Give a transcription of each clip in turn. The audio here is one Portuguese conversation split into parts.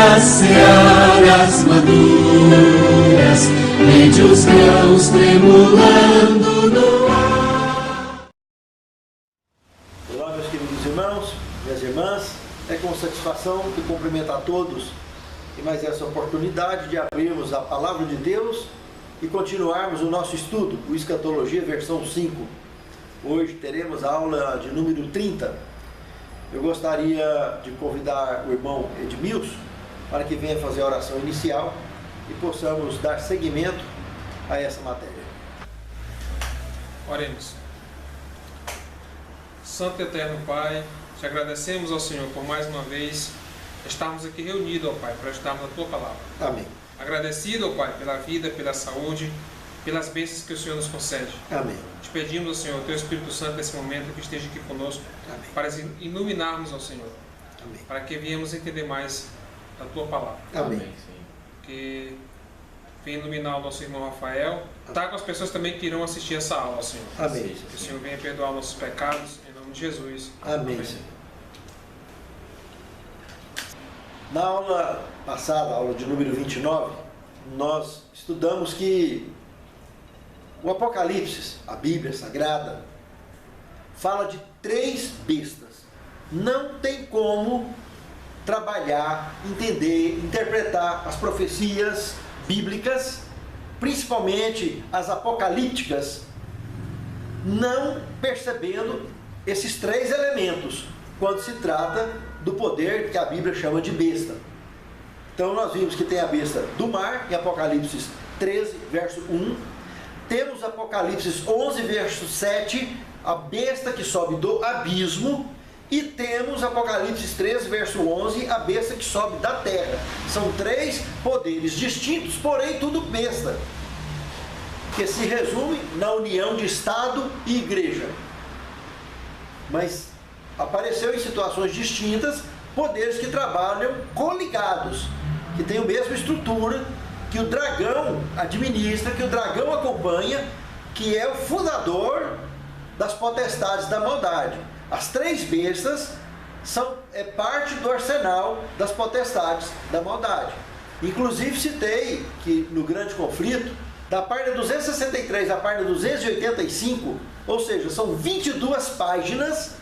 nas searas maduras, vende os grãos tremulando no ar. Olá, meus queridos irmãos, minhas irmãs, é com satisfação que cumprimento a todos e mais essa oportunidade de abrirmos a Palavra de Deus e continuarmos o nosso estudo, o Escatologia versão 5. Hoje teremos a aula de número 30. Eu gostaria de convidar o irmão Edmilson para que venha fazer a oração inicial e possamos dar seguimento a essa matéria. Oremos. Santo e eterno Pai, te agradecemos ao Senhor por mais uma vez estarmos aqui reunidos, ó Pai, para estudarmos a Tua Palavra. Amém. Agradecido, ó Pai, pela vida, pela saúde, pelas bênçãos que o Senhor nos concede. Amém. Te pedimos, ó Senhor, o Teu Espírito Santo nesse momento que esteja aqui conosco, Amém. para iluminarmos, ó Senhor, Amém. para que venhamos entender mais da Tua Palavra. Amém. Que venha iluminar o nosso irmão Rafael, tá com as pessoas também que irão assistir essa aula, ó Senhor. Amém. Que o Senhor venha perdoar nossos pecados, em nome de Jesus. Amém, Senhor. Na aula passada, a aula de número 29, nós estudamos que o Apocalipse, a Bíblia Sagrada, fala de 3 bestas. Não tem como trabalhar, entender, interpretar as profecias bíblicas, principalmente as apocalípticas, não percebendo esses 3 elementos quando se trata do poder que a Bíblia chama de besta. Então nós vimos que tem a besta do mar, em Apocalipse 13, verso 1. Temos Apocalipse 11, verso 7, a besta que sobe do abismo. E temos Apocalipse 13, verso 11, a besta que sobe da terra. São 3 poderes distintos, porém tudo besta, que se resume na união de Estado e Igreja. Mas apareceu em situações distintas poderes que trabalham coligados, que têm a mesma estrutura, que o dragão administra, que o dragão acompanha, que é o fundador das potestades da maldade. As 3 bestas são parte do arsenal das potestades da maldade. Inclusive citei que no grande conflito, da página 263 à página 285, ou seja, são 22 páginas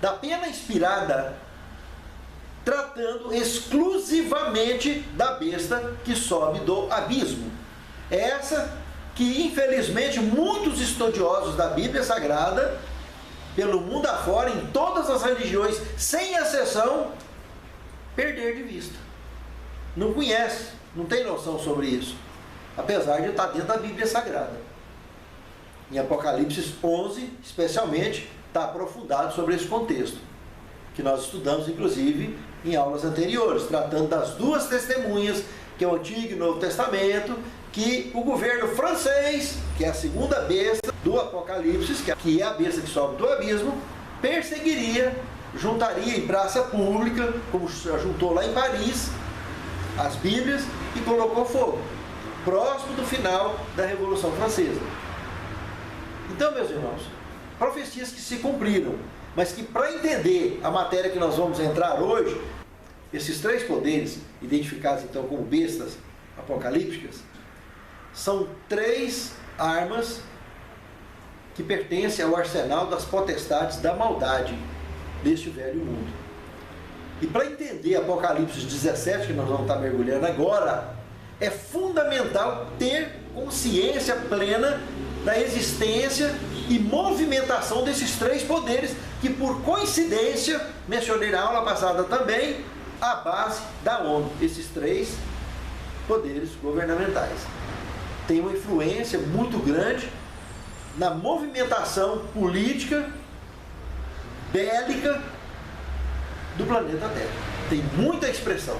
da pena inspirada, tratando exclusivamente da besta que sobe do abismo. Essa que infelizmente muitos estudiosos da Bíblia Sagrada, pelo mundo afora, em todas as religiões, sem exceção, perder de vista. Não conhece, não tem noção sobre isso, apesar de estar dentro da Bíblia Sagrada. Em Apocalipse 11, especialmente, está aprofundado sobre esse contexto, que nós estudamos, inclusive, em aulas anteriores, tratando das 2 testemunhas, que é o Antigo e Novo Testamento, que o governo francês, que é a segunda besta do Apocalipse, que é a besta que sobe do abismo, perseguiria, juntaria em praça pública, como juntou lá em Paris, as Bíblias e colocou fogo, próximo do final da Revolução Francesa. Então, meus irmãos, profecias que se cumpriram, mas que para entender a matéria que nós vamos entrar hoje, esses 3 poderes, identificados então como bestas apocalípticas, são 3 armas que pertencem ao arsenal das potestades da maldade deste velho mundo. E para entender Apocalipse 17, que nós vamos estar mergulhando agora, é fundamental ter consciência plena da existência e movimentação desses 3 poderes, que por coincidência, mencionei na aula passada também, a base da ONU. Esses 3 poderes governamentais têm uma influência muito grande na movimentação política, bélica do planeta Terra. Tem muita expressão.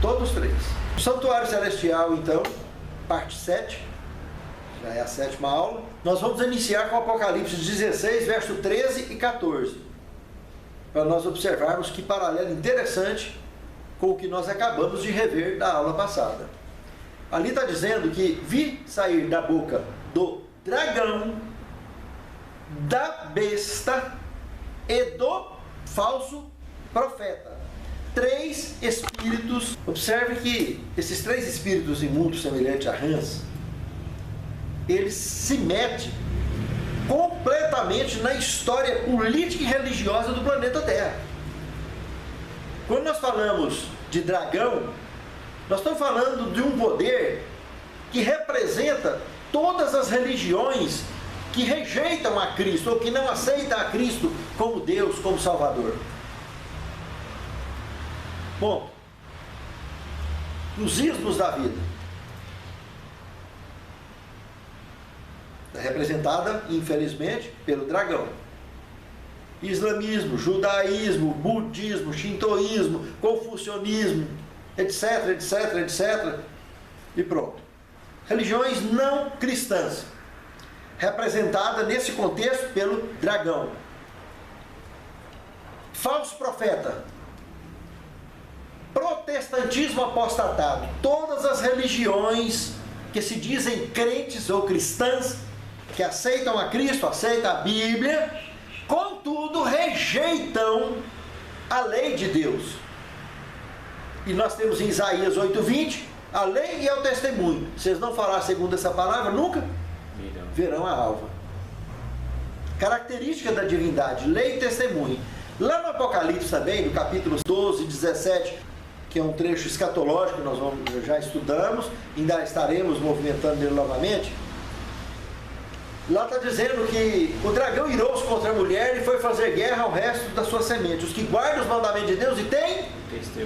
Todos 3. O Santuário Celestial, então, parte 7, já é a 7ª aula. Nós vamos iniciar com Apocalipse 16, verso 13 e 14, para nós observarmos que paralelo interessante com o que nós acabamos de rever da aula passada. Ali está dizendo que vi sair da boca do dragão, da besta e do falso profeta três espíritos. Observe que esses três espíritos imundos semelhantes a rãs, eles se metem completamente na história política e religiosa do planeta Terra. Quando nós falamos de dragão, nós estamos falando de um poder que representa todas as religiões que rejeitam a Cristo ou que não aceitam a Cristo como Deus, como Salvador. Bom, os ismos da vida é representada, infelizmente, pelo dragão. Islamismo, judaísmo, budismo, shintoísmo, confucionismo, etc, etc, etc. E pronto. Religiões não cristãs, representada nesse contexto pelo dragão. Falso profeta. Protestantismo apostatado. Todas as religiões que se dizem crentes ou cristãs, que aceitam a Cristo, aceitam a Bíblia, contudo rejeitam a lei de Deus. E nós temos em Isaías 8:20, a lei e o testemunho. Se vocês não falar segundo essa palavra, nunca verão a alva. Característica da divindade, lei e testemunho. Lá no Apocalipse também, no capítulo 12, 17, que é um trecho escatológico que nós já estudamos, ainda estaremos movimentando ele novamente. Lá está dizendo que o dragão irou-se contra a mulher e foi fazer guerra ao resto da sua semente, os que guardam os mandamentos de Deus e têm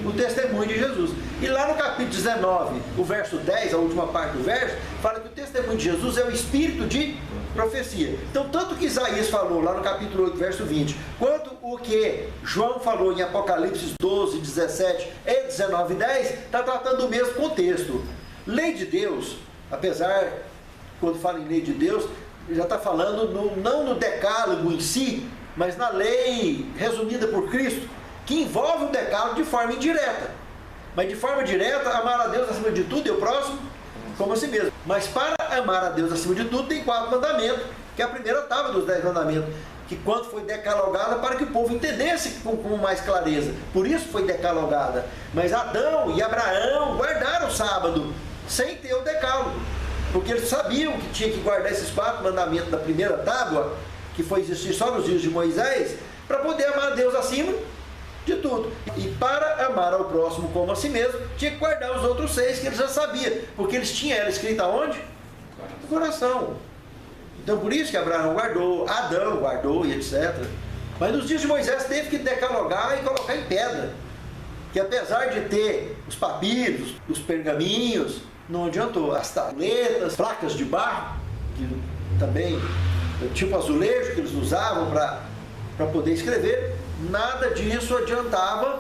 o testemunho de Jesus. E lá no capítulo 19, o verso 10, a última parte do verso, fala que o testemunho de Jesus é o espírito de profecia. Então, tanto que Isaías falou lá no capítulo 8, verso 20, quanto o que João falou em Apocalipse 12, 17 e 19, 10, está tratando do mesmo contexto. Lei de Deus, apesar, quando fala em lei de Deus, já está falando não no decálogo em si, mas na lei resumida por Cristo, que envolve o decálogo de forma indireta. Mas de forma direta, amar a Deus acima de tudo e o próximo como a si mesmo. Mas para amar a Deus acima de tudo, tem 4 mandamentos, que é a primeira tábua dos 10 mandamentos, que quando foi decalogada para que o povo entendesse com mais clareza. Por isso foi decalogada. Mas Adão e Abraão guardaram o sábado sem ter o decálogo, porque eles sabiam que tinha que guardar esses 4 mandamentos da primeira tábua, que foi existir só nos dias de Moisés, para poder amar a Deus acima de tudo. E para amar ao próximo como a si mesmo, tinha que guardar os outros 6 que eles já sabiam, porque eles tinham ela escrita onde? No coração. Então por isso que Abraão guardou, Adão guardou e etc. Mas nos dias de Moisés teve que decalogar e colocar em pedra, que apesar de ter os papiros, os pergaminhos, não adiantou. As tabletas, placas de barro, que também, tipo azulejo que eles usavam para poder escrever, nada disso adiantava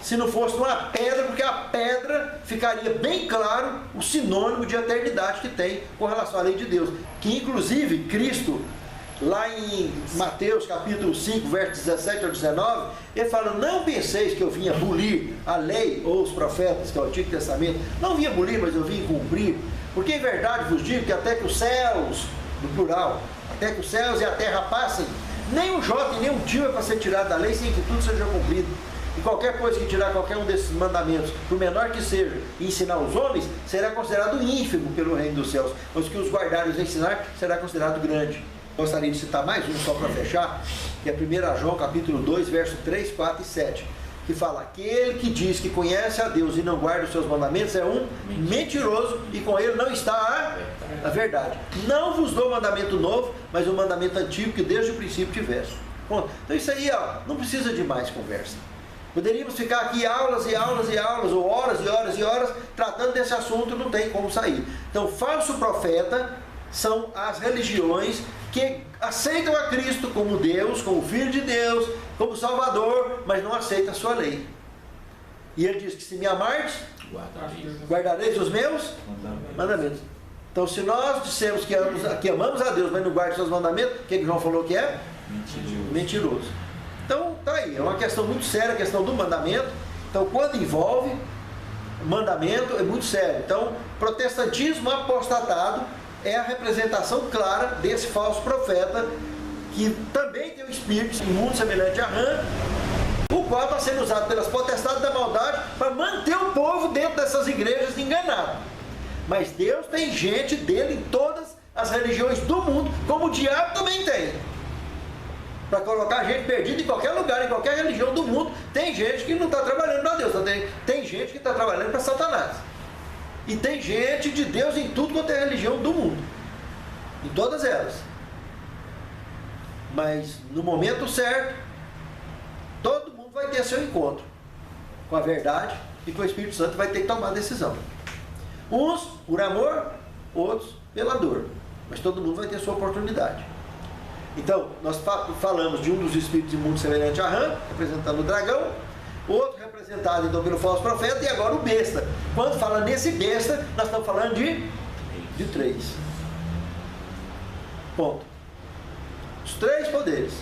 se não fosse uma pedra, porque a pedra ficaria bem claro o sinônimo de eternidade que tem com relação à lei de Deus. Que inclusive Cristo, lá em Mateus capítulo 5, versos 17 ao 19, ele fala: não penseis que eu vim abolir a lei ou os profetas, que é o Antigo Testamento. Não vim abolir, mas eu vim cumprir. Porque em verdade vos digo que até que os céus, no plural, até que os céus e a terra passem, nem um jota e nem um tio é para ser tirado da lei sem que tudo seja cumprido. E qualquer coisa que tirar qualquer um desses mandamentos, por menor que seja, e ensinar os homens, será considerado ínfimo pelo reino dos céus. Mas que os guardarem e ensinar, será considerado grande. Gostaria de citar mais um só para fechar, que é 1 João capítulo 2, verso 3, 4 e 7, que fala: aquele que diz que conhece a Deus e não guarda os seus mandamentos é um mentiroso, e com ele não está a verdade. Não vos dou mandamento novo, mas um mandamento antigo que desde o princípio tivesse. Bom, então isso aí, não precisa de mais conversa. Poderíamos ficar aqui aulas e aulas e aulas, ou horas e horas e horas, tratando desse assunto, não tem como sair. Então, falso profeta são as religiões que aceitam a Cristo como Deus, como Filho de Deus, como Salvador, mas não aceitam a sua lei. E ele diz que se me amardes, guardareis os meus mandamentos. Então, se nós dissermos que amamos a Deus, mas não guardamos os seus mandamentos, o que João falou que é? Mentiroso. Então, tá aí, é uma questão muito séria, a questão do mandamento. Então, quando envolve mandamento, é muito sério. Então, protestantismo apostatado é a representação clara desse falso profeta, que também tem um espírito imundo semelhante a rã, o qual está sendo usado pelas potestades da maldade para manter o povo dentro dessas igrejas enganado. Mas Deus tem gente dele em todas as religiões do mundo, como o diabo também tem. Para colocar gente perdida em qualquer lugar, em qualquer religião do mundo, tem gente que não está trabalhando para Deus, tem gente que está trabalhando para Satanás. E tem gente de Deus em tudo quanto é religião do mundo, em todas elas. Mas no momento certo, todo mundo vai ter seu encontro com a verdade e com o Espírito Santo, vai ter que tomar decisão. Uns por amor, outros pela dor. Mas todo mundo vai ter sua oportunidade. Então, nós falamos de um dos espíritos imundos semelhante a rã, representando o dragão, outro representado então pelo falso profeta, e agora o besta. Quando fala nesse besta, nós estamos falando de 3. Ponto. Os 3 poderes.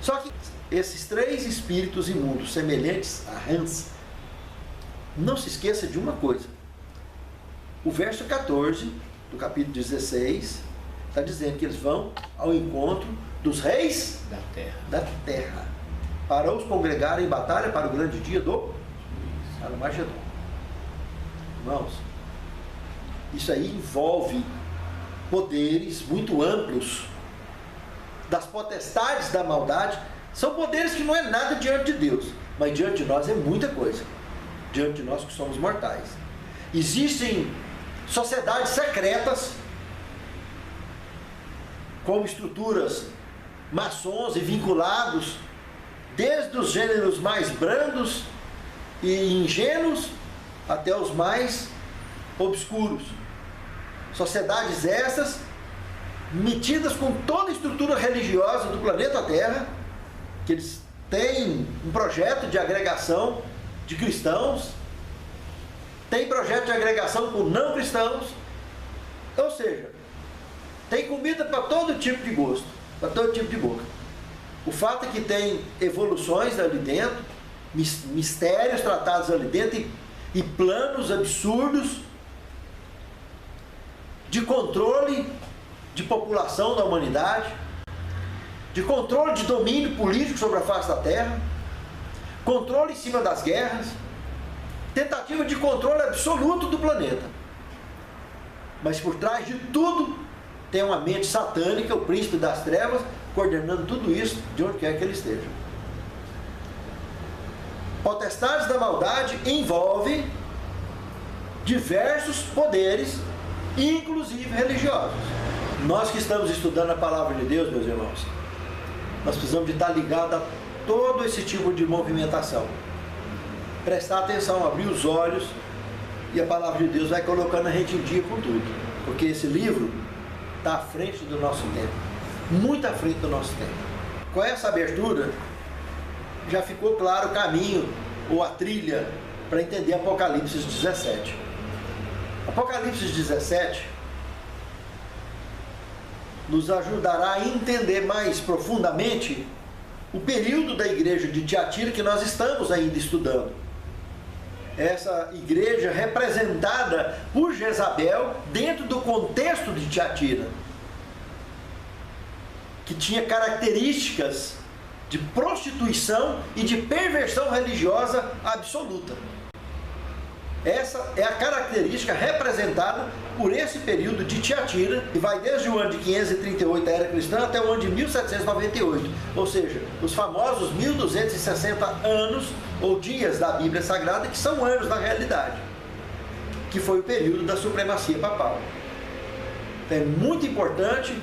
Só que esses 3 espíritos imundos semelhantes a rãs, não se esqueça de uma coisa. O verso 14 do capítulo 16 está dizendo que eles vão ao encontro dos reis da terra para os congregarem em batalha para o grande dia do Armagedon. Irmãos, isso aí envolve poderes muito amplos das potestades da maldade. São poderes que não é nada diante de Deus, mas diante de nós é muita coisa, diante de nós que somos mortais. Existem sociedades secretas, como estruturas maçons e vinculados, desde os gêneros mais brandos e ingênuos até os mais obscuros. Sociedades essas metidas com toda a estrutura religiosa do planeta Terra, que eles têm um projeto de agregação de cristãos, tem projeto de agregação com não cristãos, ou seja, tem comida para todo tipo de gosto, para todo tipo de boca. O fato é que tem evoluções ali dentro, mistérios tratados ali dentro e planos absurdos de controle de população da humanidade, de controle de domínio político sobre a face da terra, controle em cima das guerras, tentativa de controle absoluto do planeta. Mas por trás de tudo tem uma mente satânica, o príncipe das trevas, coordenando tudo isso de onde quer que ele esteja. Potestades da maldade envolve diversos poderes, inclusive religiosos. Nós que estamos estudando a palavra de Deus, meus irmãos, nós precisamos de estar ligados a todo esse tipo de movimentação. Prestar atenção, abrir os olhos, e a palavra de Deus vai colocando a gente em dia com tudo. Porque esse livro está à frente do nosso tempo, muito à frente do nosso tempo. Com essa abertura, já ficou claro o caminho, ou a trilha, para entender Apocalipse 17. Apocalipse 17 nos ajudará a entender mais profundamente o período da igreja de Tiatira que nós estamos ainda estudando. Essa igreja representada por Jezabel dentro do contexto de Tiatira, que tinha características de prostituição e de perversão religiosa absoluta. Essa é a característica representada por esse período de Tiatira, que vai desde o ano de 538 da era cristã até o ano de 1798, ou seja, os famosos 1260 anos ou dias da Bíblia Sagrada, que são anos na realidade, que foi o período da supremacia papal. Então é muito importante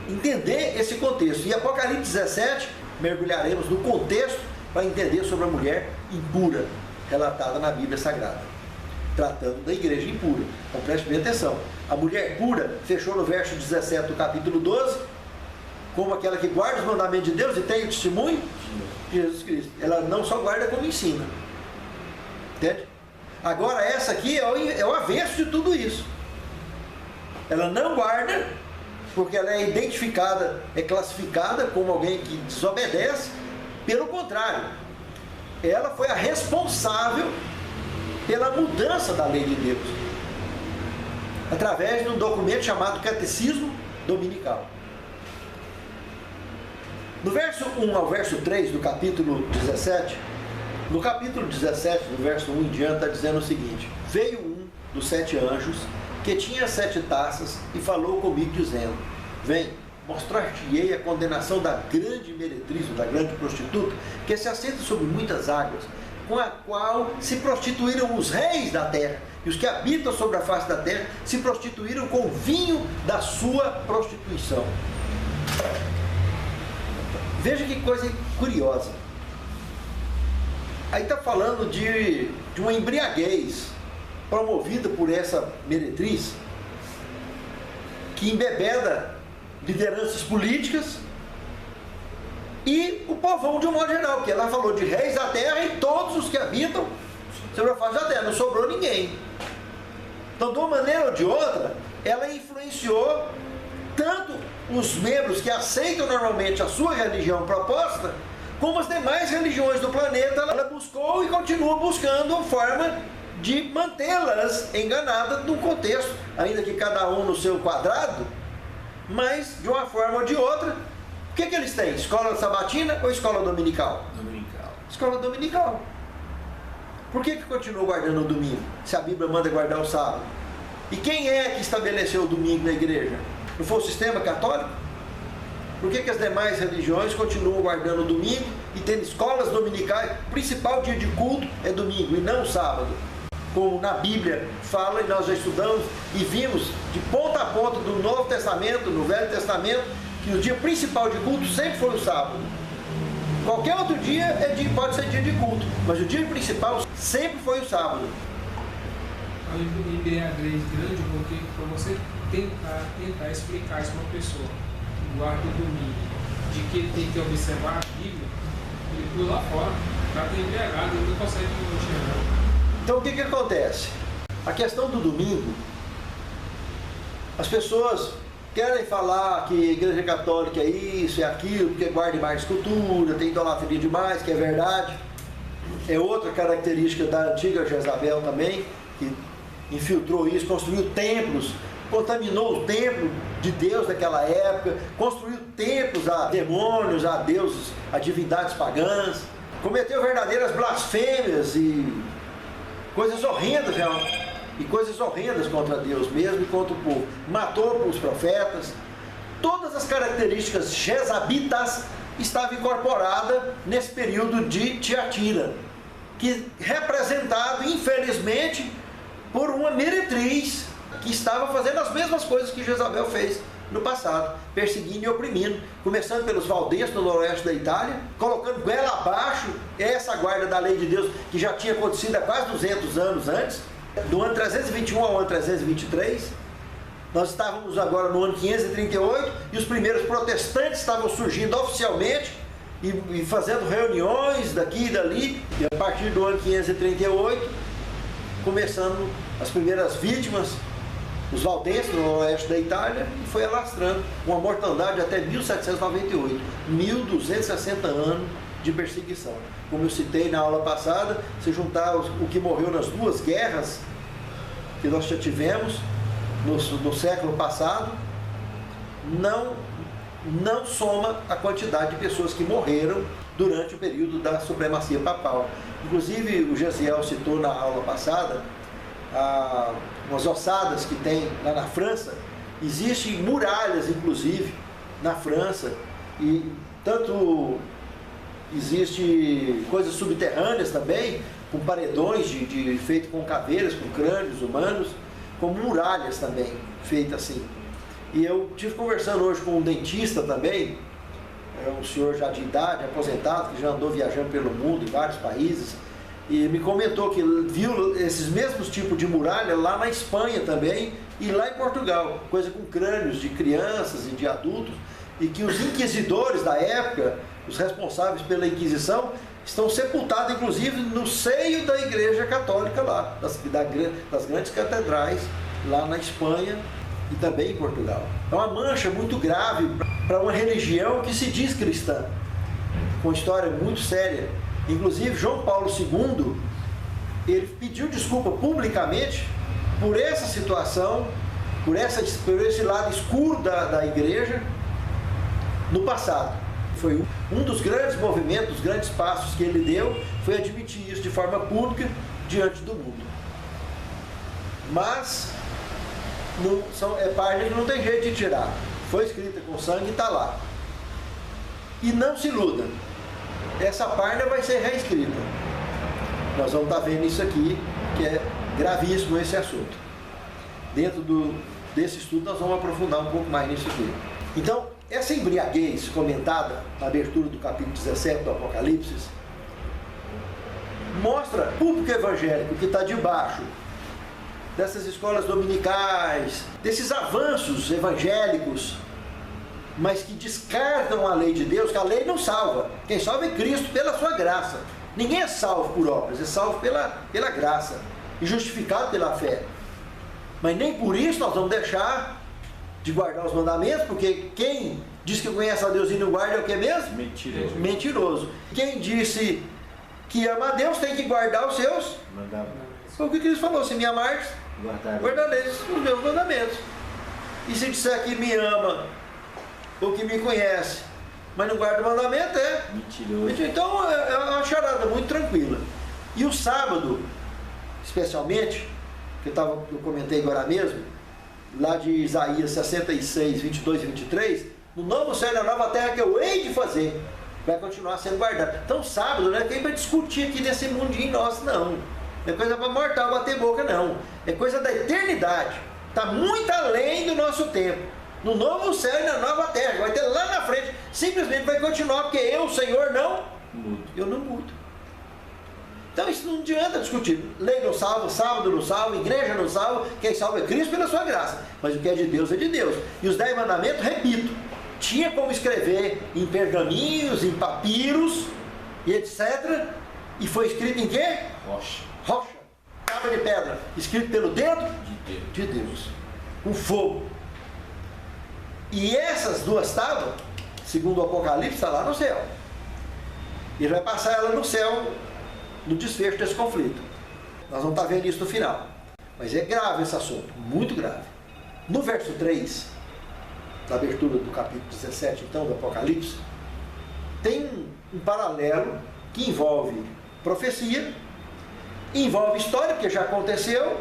entender esse contexto. E Apocalipse 17, mergulharemos no contexto para entender sobre a mulher impura, relatada na Bíblia Sagrada, tratando da igreja impura. Então preste bem atenção. A mulher pura fechou no verso 17 do capítulo 12, como aquela que guarda os mandamentos de Deus e tem o testemunho de Jesus Cristo. Ela não só guarda, como ensina. Entende? Agora essa aqui é o avesso de tudo isso. Ela não guarda, porque ela é identificada, é classificada como alguém que desobedece. Pelo contrário, ela foi a responsável pela mudança da lei de Deus, através de um documento chamado Catecismo Dominical. No verso 1 ao verso 3 do capítulo 17, no capítulo 17, do verso 1 em diante, está dizendo o seguinte: veio um dos 7 anjos, que tinha 7 taças, e falou comigo, dizendo: vem, mostrar-te-ei a condenação da grande meretriz, ou da grande prostituta, que se assenta sobre muitas águas, com a qual se prostituíram os reis da terra, e os que habitam sobre a face da terra se prostituíram com o vinho da sua prostituição. Veja que coisa curiosa. Aí está falando de uma embriaguez promovida por essa meretriz, que embebeda lideranças políticas e o povão de um modo geral, porque ela falou de reis da terra e todos os que habitam sobre a face da terra, não sobrou ninguém. Então, de uma maneira ou de outra, ela influenciou tanto os membros que aceitam normalmente a sua religião proposta, como as demais religiões do planeta. Ela buscou e continua buscando forma de mantê-las enganadas num contexto, ainda que cada um no seu quadrado, mas de uma forma ou de outra. O que eles têm? Escola sabatina ou escola dominical? Dominical. Escola dominical. Por que continua guardando o domingo, se a Bíblia manda guardar o sábado? E quem é que estabeleceu o domingo na igreja? Não foi o sistema católico? Por que as demais religiões continuam guardando o domingo e tendo escolas dominicais? O principal dia de culto é domingo e não o sábado. Como na Bíblia fala, e nós já estudamos e vimos de ponta a ponta do Novo Testamento, no Velho Testamento, que o dia principal de culto sempre foi o sábado. Qualquer outro dia pode ser dia de culto, mas o dia principal sempre foi o sábado. A embriaguez grande, porque para você tentar explicar isso para uma pessoa que guarda o domingo, de que ele tem que observar a Bíblia, ele pula lá fora, está embriagado, ele não consegue enxergar. Então o que acontece? A questão do domingo, as pessoas querem falar que a Igreja Católica é isso, é aquilo, porque guarda mais cultura, tem idolatria demais, que é verdade. É outra característica da antiga Jezabel também, que infiltrou isso, construiu templos, contaminou o templo de Deus daquela época, construiu templos a demônios, a deuses, a divindades pagãs, cometeu verdadeiras blasfêmias e coisas horrendas, e coisas horrendas contra Deus mesmo e contra o povo. Matou os profetas. Todas as características jezabitas estavam incorporadas nesse período de Tiatira, que representado, infelizmente, por uma meretriz que estava fazendo as mesmas coisas que Jezabel fez no passado, perseguindo e oprimindo, começando pelos valdenses no noroeste da Itália, colocando goela abaixo essa guarda da lei de Deus, que já tinha acontecido há quase 200 anos antes, do ano 321 ao ano 323. Nós estávamos agora no ano 538 e os primeiros protestantes estavam surgindo oficialmente e fazendo reuniões daqui e dali, e a partir do ano 538, começando as primeiras vítimas, os valdenses no noroeste da Itália, e foi alastrando uma mortandade até 1798, 1260 anos de perseguição. Como eu citei na aula passada, se juntar o que morreu nas 2 guerras que nós já tivemos no século passado, não soma a quantidade de pessoas que morreram durante o período da supremacia papal. Inclusive, o Gesiel citou na aula passada umas ossadas que tem lá na França. Existem muralhas, inclusive, na França, e tanto existe coisas subterrâneas também, com paredões feito com caveiras, com crânios humanos, como muralhas também, feitas assim. E eu estive conversando hoje com um dentista também, um senhor já de idade, aposentado, que já andou viajando pelo mundo, em vários países, e me comentou que viu esses mesmos tipos de muralha lá na Espanha também, e lá em Portugal, coisa com crânios de crianças e de adultos, e que os inquisidores da época, os responsáveis pela Inquisição, estão sepultados inclusive no seio da Igreja Católica lá, das grandes catedrais lá na Espanha e também em Portugal. É uma mancha muito grave para uma religião que se diz cristã, com história muito séria. Inclusive João Paulo II, ele pediu desculpa publicamente por essa situação, por esse lado escuro da igreja no passado. foi um dos grandes movimentos, dos grandes passos que ele deu, foi admitir isso de forma pública diante do mundo. Mas é página que não tem jeito de tirar. Foi escrita com sangue e está lá. E não se iluda, essa página vai ser reescrita. Nós vamos estar vendo isso aqui, que é gravíssimo esse assunto. Dentro desse estudo nós vamos aprofundar um pouco mais nisso aqui. Então, essa embriaguez comentada na abertura do capítulo 17 do Apocalipse mostra o público evangélico que está debaixo dessas escolas dominicais, desses avanços evangélicos, mas que descartam a lei de Deus, que a lei não salva. Quem salva é Cristo pela sua graça. Ninguém é salvo por obras, é salvo pela graça e justificado pela fé. Mas nem por isso nós vamos deixar de guardar os mandamentos, porque quem diz que conhece a Deus e não guarda é o que mesmo? Mentiroso. Mentiroso. Quem disse que ama a Deus tem que guardar os seus Mandamentos. Foi o que Cristo falou: se me amares, guardareis os meus mandamentos. E se disser que me ama ou que me conhece, mas não guarda o mandamento, é Mentiroso. Então é uma charada muito tranquila. E o sábado, especialmente, que eu comentei agora mesmo, lá de Isaías 66, 22 e 23, no novo céu e na nova terra que eu hei de fazer, vai continuar sendo guardado. Então sábado não é quem vai discutir aqui nesse mundinho nosso, não. Não é coisa para mortal bater boca, não. É coisa da eternidade. Está muito além do nosso tempo. No novo céu e na nova terra, vai ter lá na frente. Simplesmente vai continuar, porque eu, Senhor, não mudo. Eu não mudo. Então isso não adianta discutir. Lei não salva, sábado não salva, igreja não salva. Quem salva é Cristo pela sua graça. Mas o que é de Deus é de Deus. E os 10 mandamentos, repito, tinha como escrever em pergaminhos, em papiros e etc. E foi escrito em quê? Rocha. Rocha, tábua de pedra, escrito pelo dedo De Deus. de Deus, com fogo. E essas duas tábuas, segundo o Apocalipse, está lá no céu. E vai passar ela no céu, no desfecho desse conflito. Nós vamos estar vendo isso no final. Mas é grave esse assunto, muito grave. No verso 3, da abertura do capítulo 17, então, do Apocalipse, tem um paralelo que envolve profecia, envolve história, porque já aconteceu,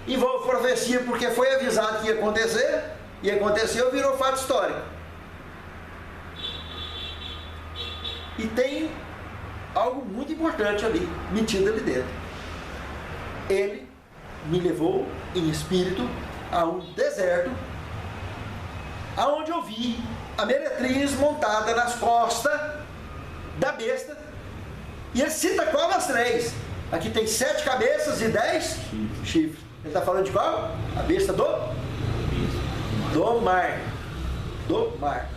envolve profecia, porque foi avisado que ia acontecer, e aconteceu, virou fato histórico. E tem algo muito importante ali, metido ali dentro. Ele me levou em espírito a um deserto, aonde eu vi a meretriz montada nas costas da besta, e ele cita qual das 3? Aqui tem 7 cabeças e 10 chifres. Ele está falando de qual? A besta do mar. Do mar.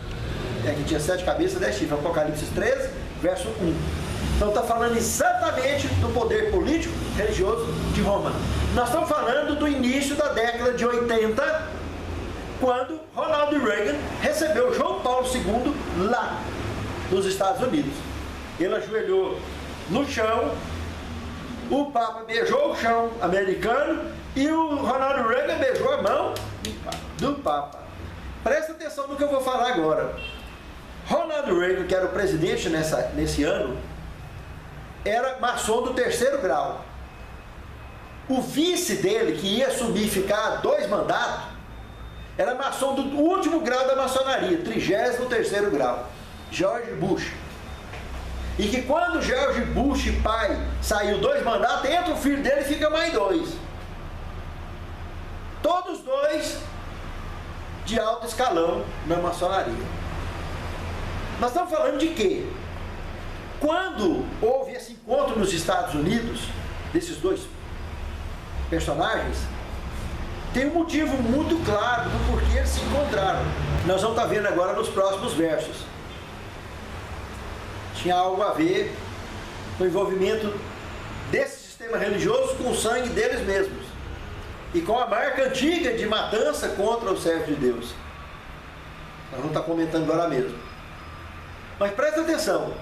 Aqui tinha 7 cabeças e 10 chifres. Apocalipse 13, verso 1. Então está falando exatamente do poder político religioso de Roma. Nós estamos falando do início da década de 80, quando Ronald Reagan recebeu João Paulo II lá nos Estados Unidos. Ele ajoelhou no chão, o Papa beijou o chão americano e o Ronald Reagan beijou a mão do Papa. Presta atenção no que eu vou falar agora. Ronald Reagan, que era o presidente nesse ano, era maçom do 3º grau. O vice dele, que ia subir e ficar 2 mandatos, era maçom do último grau da maçonaria, 33º grau, George Bush. E que quando George Bush, pai, saiu 2 mandatos, entra o filho dele e fica mais 2. Todos 2 de alto escalão na maçonaria. Nós estamos falando de quê? Quando houve esse encontro nos Estados Unidos, desses 2 personagens, tem um motivo muito claro do porquê eles se encontraram. Nós vamos estar vendo agora nos próximos versos. Tinha algo a ver com o envolvimento desse sistema religioso com o sangue deles mesmos e com a marca antiga de matança contra os servos de Deus. Nós vamos estar comentando agora mesmo. Mas presta atenção,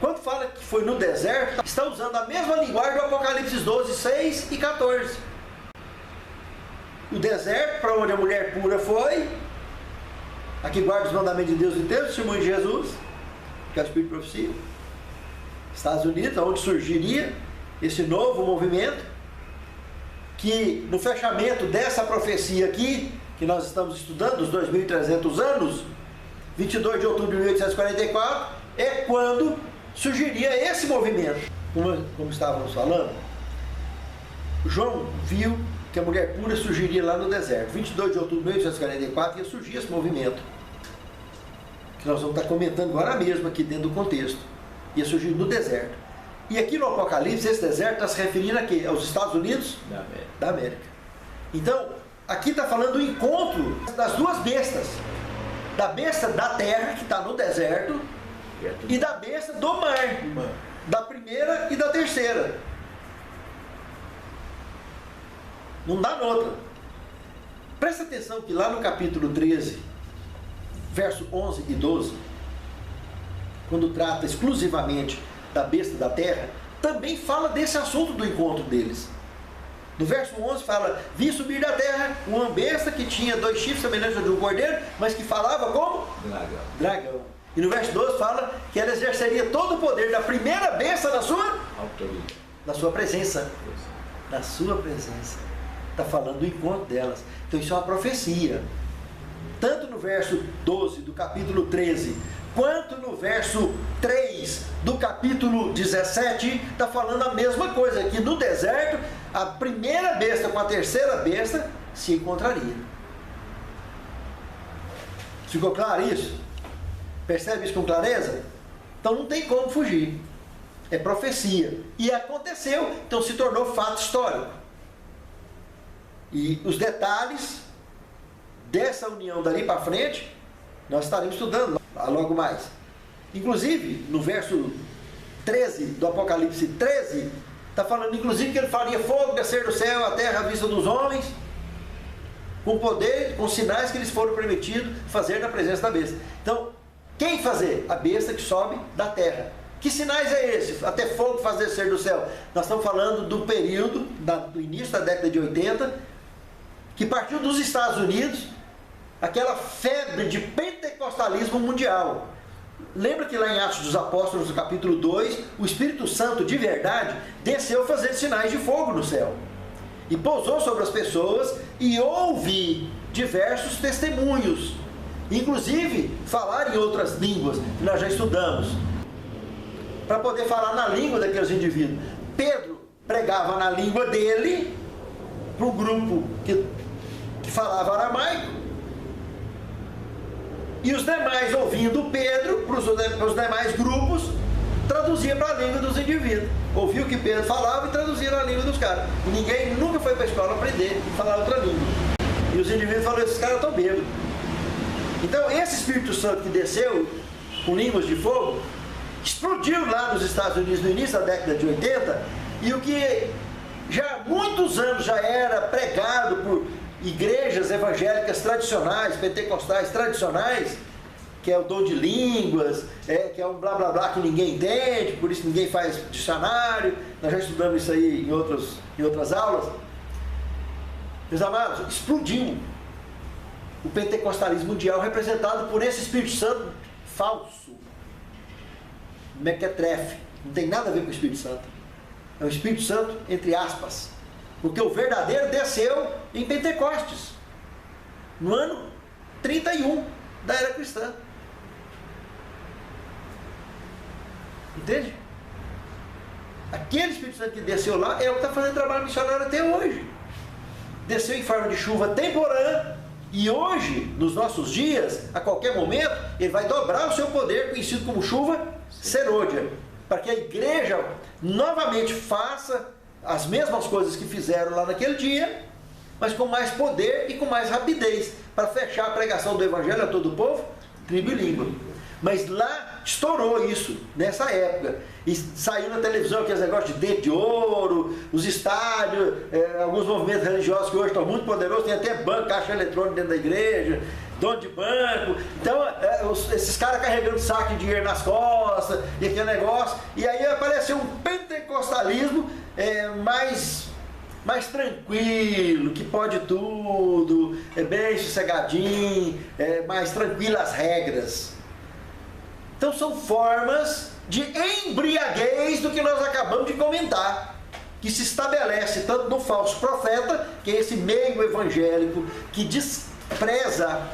quando fala que foi no deserto, está usando a mesma linguagem do Apocalipse 12, 6 e 14. O deserto, para onde a mulher pura foi, a que guarda os mandamentos de Deus e Deus, testemunho de Jesus, que é o espírito de profecia. Estados Unidos, onde surgiria esse novo movimento, que no fechamento dessa profecia aqui, que nós estamos estudando, os 2.300 anos, 22 de outubro de 1844, é quando surgiria esse movimento. Como estávamos falando, João viu que a mulher pura surgiria lá no deserto. 22 de outubro de 1844 ia surgir esse movimento, que nós vamos estar comentando agora mesmo aqui dentro do contexto. Ia surgir no deserto. E aqui no Apocalipse, esse deserto está se referindo a quê? Aos Estados Unidos da América. Então, aqui está falando do encontro das duas bestas. Da besta da terra, que está no deserto, e da besta do mar. Da primeira e da terceira. Não dá noutra. Presta atenção que lá no capítulo 13, verso 11 e 12, quando trata exclusivamente da besta da terra, também fala desse assunto do encontro deles. No verso 11 fala: vi subir da terra uma besta que tinha 2 chifres semelhantes a de um cordeiro, mas que falava como? Dragão. E no verso 12 fala que ela exerceria todo o poder da primeira besta na sua autoridade, na sua presença. Na sua presença. Está falando do encontro delas. Então isso é uma profecia. Tanto no verso 12 do capítulo 13, quanto no verso 3 do capítulo 17, está falando a mesma coisa, que no deserto a primeira besta com a terceira besta se encontraria. Ficou claro isso? Percebe isso com clareza? Então não tem como fugir. É profecia. E aconteceu, então se tornou fato histórico. E os detalhes dessa união dali para frente, nós estaremos estudando logo mais. Inclusive, no verso 13 do Apocalipse 13, está falando inclusive que ele faria fogo descer do céu à terra à vista dos homens, com poder, com sinais que eles foram permitidos fazer na presença da besta. Então, quem fazer? A besta que sobe da terra. Que sinais é esse? Até fogo faz descer do céu. Nós estamos falando do período, do início da década de 80, que partiu dos Estados Unidos, aquela febre de pentecostalismo mundial. Lembra que lá em Atos dos Apóstolos, no capítulo 2, o Espírito Santo de verdade desceu fazendo sinais de fogo no céu. E pousou sobre as pessoas e houve diversos testemunhos. Inclusive, falar em outras línguas, que nós já estudamos. Para poder falar na língua daqueles indivíduos. Pedro pregava na língua dele, para um grupo que falava aramaico, e os demais, ouvindo Pedro, para os demais grupos, traduzia para a língua dos indivíduos. Ouvia o que Pedro falava e traduzia na língua dos caras. E ninguém nunca foi para a escola aprender a falar outra língua. E os indivíduos falaram: esses caras estão bêbados. Então, esse Espírito Santo que desceu com línguas de fogo, explodiu lá nos Estados Unidos no início da década de 80, e o que já há muitos anos já era pregado por igrejas evangélicas tradicionais, pentecostais tradicionais, que é o dom de línguas, que é um blá blá blá que ninguém entende, por isso ninguém faz dicionário. Nós já estudamos isso aí em outras aulas. Meus amados, explodiu o pentecostalismo mundial, representado por esse Espírito Santo falso, mequetrefe. Não tem nada a ver com o Espírito Santo. É o Espírito Santo entre aspas, porque o verdadeiro desceu em Pentecostes, no ano 31 da era cristã. Entende? Aquele Espírito Santo que desceu lá é o que está fazendo trabalho missionário até hoje. Desceu em forma de chuva temporã, e hoje, nos nossos dias, a qualquer momento, ele vai dobrar o seu poder, conhecido como chuva serôdia, para que a igreja novamente faça as mesmas coisas que fizeram lá naquele dia, mas com mais poder e com mais rapidez, para fechar a pregação do evangelho a todo o povo, tribo e língua. Mas lá estourou isso, nessa época, e saiu na televisão aqueles negócios de dedo de ouro, os estádios, alguns movimentos religiosos que hoje estão muito poderosos, tem até banco, caixa eletrônica dentro da igreja, dono de banco. Então, esses caras carregando saco de dinheiro nas costas, e aquele negócio, e aí apareceu um pentecostalismo mais tranquilo, que pode tudo, é bem sossegadinho, mais tranquilo as regras. Então são formas de embriaguez do que nós acabamos de comentar, que se estabelece tanto no falso profeta, que é esse meio evangélico que despreza,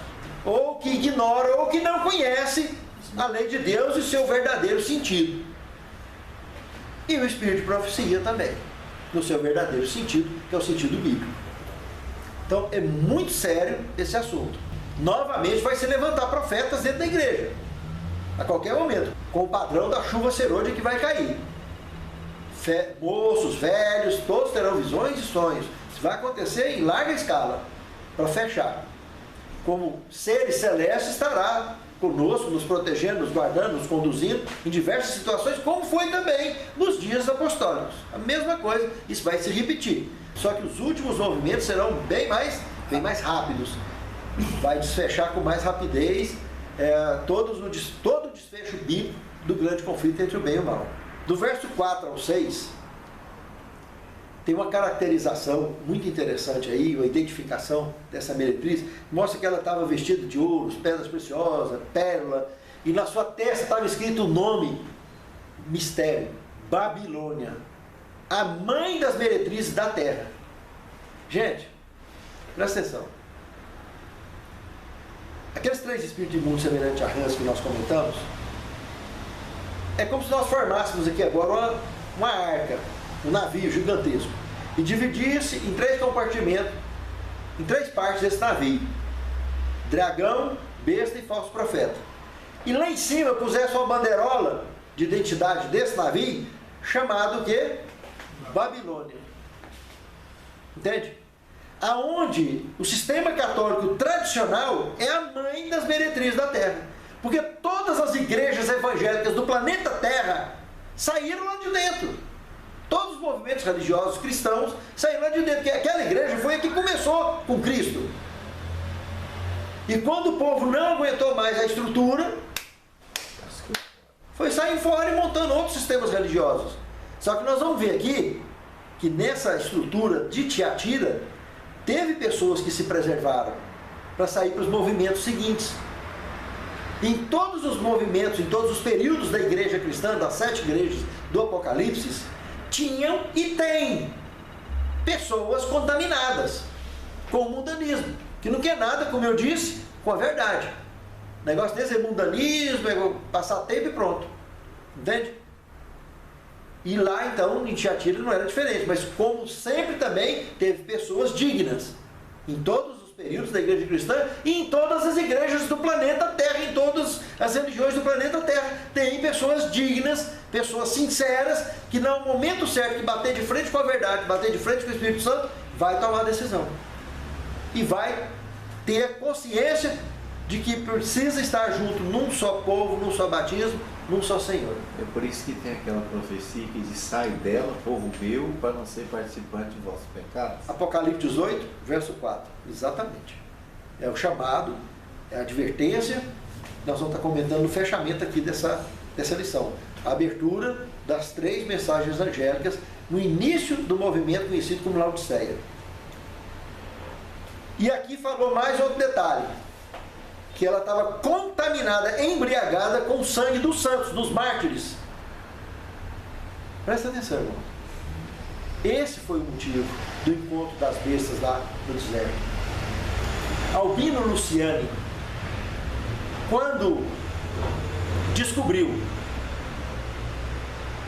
ou que ignora, ou que não conhece a lei de Deus e seu verdadeiro sentido. E o espírito de profecia também, no seu verdadeiro sentido, que é o sentido bíblico. Então é muito sério esse assunto. Novamente vai se levantar profetas dentro da igreja, a qualquer momento, com o padrão da chuva serôdia que vai cair. Moços, velhos, todos terão visões e sonhos. Isso vai acontecer em larga escala, para fechar. Como seres celestes estará conosco, nos protegendo, nos guardando, nos conduzindo em diversas situações, como foi também nos dias apostólicos. A mesma coisa, isso vai se repetir. Só que os últimos movimentos serão bem mais rápidos. Vai desfechar com mais rapidez todo o desfecho bíblico do grande conflito entre o bem e o mal. Do verso 4 ao 6, tem uma caracterização muito interessante aí, uma identificação dessa meretriz. Mostra que ela estava vestida de ouros, pedras preciosas, pérola, e na sua testa estava escrito o nome, mistério, Babilônia, a mãe das meretrizes da terra. Gente, presta atenção. Aqueles 3 espíritos imundos semelhantes a rãs que nós comentamos, é como se nós formássemos aqui agora uma arca, um navio gigantesco, e dividisse em 3 compartimentos, em 3 partes desse navio: dragão, besta e falso profeta. E lá em cima pusesse uma bandeirola de identidade desse navio, chamado o quê? Babilônia. Entende? Aonde o sistema católico tradicional é a mãe das meretrizes da terra. Porque todas as igrejas evangélicas do planeta Terra saíram lá de dentro. Todos os movimentos religiosos cristãos saíram lá de dentro. Porque aquela igreja foi a que começou com Cristo. E quando o povo não aguentou mais a estrutura, foi saindo fora e montando outros sistemas religiosos. Só que nós vamos ver aqui que nessa estrutura de Tiatira, teve pessoas que se preservaram para sair para os movimentos seguintes. Em todos os movimentos, em todos os períodos da igreja cristã, das 7 igrejas do Apocalipse, tinham e tem pessoas contaminadas com o mundanismo, que não quer nada, como eu disse, com a verdade. O negócio desse é mundanismo, é passar tempo e pronto. Entende? E lá então, em Tiatira não era diferente, mas como sempre também teve pessoas dignas, em todos os períodos da igreja cristã e em todas as igrejas do planeta Terra, em todas as religiões do planeta Terra, tem pessoas dignas, pessoas sinceras, que no momento certo que bater de frente com a verdade, bater de frente com o Espírito Santo, vai tomar a decisão. E vai ter a consciência de que precisa estar junto num só povo, num só batismo, num só Senhor. É por isso que tem aquela profecia que diz: sai dela, povo meu, para não ser participante de vossos pecados. Apocalipse 18, verso 4. Exatamente. É o chamado, é a advertência. Nós vamos estar comentando no fechamento aqui dessa lição. A abertura das 3 mensagens angélicas no início do movimento conhecido como Laodiceia. E aqui falou mais outro detalhe, que ela estava contaminada, embriagada com o sangue dos santos, dos mártires. Presta atenção, irmão. Esse foi o motivo do encontro das bestas lá no deserto. Albino Luciani, quando descobriu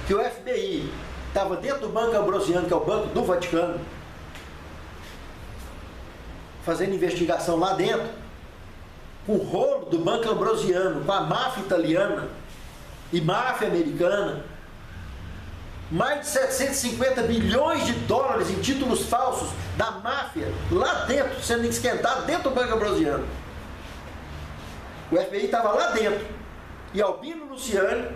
que o FBI estava dentro do Banco Ambrosiano, que é o Banco do Vaticano, fazendo investigação lá dentro, com o rolo do Banco Ambrosiano, com a máfia italiana e máfia americana, mais de 750 bilhões de dólares em títulos falsos da máfia, lá dentro, sendo esquentado dentro do Banco Ambrosiano. O FBI estava lá dentro. E Albino Luciani,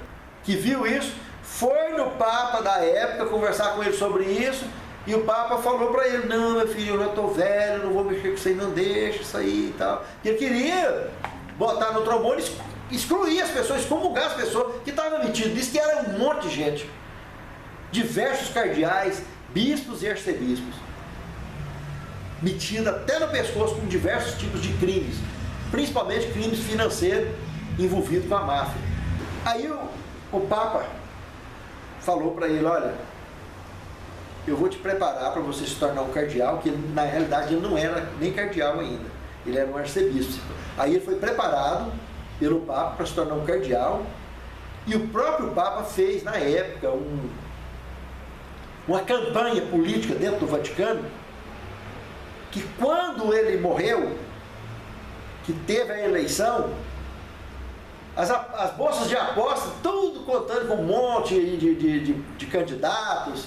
que viu isso, foi no Papa da época conversar com ele sobre isso, e o Papa falou para ele: não, meu filho, eu já estou velho, não vou mexer com isso aí, não, deixa isso aí e tal. Ele queria botar no trombone, excluir as pessoas, excomungar as pessoas que estavam metidas. Disse que era um monte de gente, diversos cardeais, bispos e arcebispos, metida até no pescoço com diversos tipos de crimes, principalmente crimes financeiros envolvidos com a máfia. Aí o Papa falou para ele, olha, eu vou te preparar para você se tornar um cardeal, que na realidade ele não era nem cardeal ainda, ele era um arcebispo. Aí ele foi preparado pelo Papa para se tornar um cardeal, e o próprio Papa fez na época uma campanha política dentro do Vaticano, que quando ele morreu, que teve a eleição, as bolsas de aposta, tudo contando com um monte de candidatos,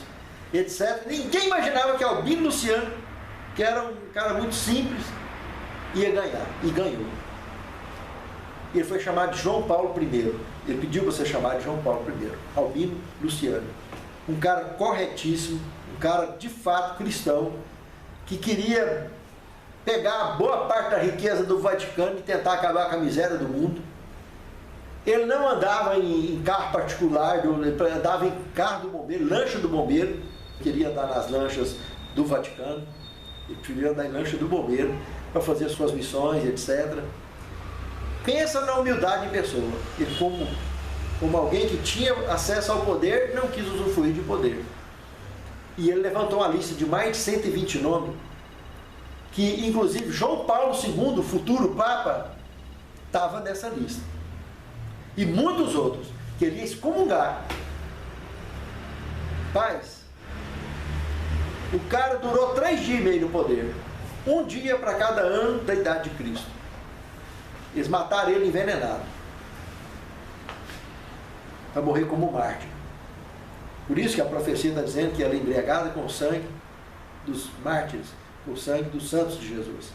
etc. Ninguém imaginava que Albino Luciano, que era um cara muito simples, ia ganhar, e ganhou. Ele foi chamado de João Paulo I. Ele pediu para ser chamado de João Paulo I. Albino Luciano. Um cara corretíssimo, um cara de fato cristão, que queria pegar boa parte da riqueza do Vaticano e tentar acabar com a miséria do mundo. Ele não andava em carro particular, ele andava em carro do bombeiro, lancha do bombeiro, queria andar nas lanchas do Vaticano, ele preferia andar em lancha do bombeiro para fazer as suas missões, etc. Pensa na humildade em pessoa. Ele, como alguém que tinha acesso ao poder, não quis usufruir de poder. E ele levantou uma lista de mais de 120 nomes, que inclusive João Paulo II, o futuro Papa, estava nessa lista. E muitos outros, que ele ia excomungar. Paz, o cara durou 3 dias e meio no poder. 1 dia para cada ano da idade de Cristo. Eles mataram ele envenenado, para morrer como mártir. Por isso que a profecia está dizendo que ela é embriagada com o sangue dos mártires, com o sangue dos santos de Jesus.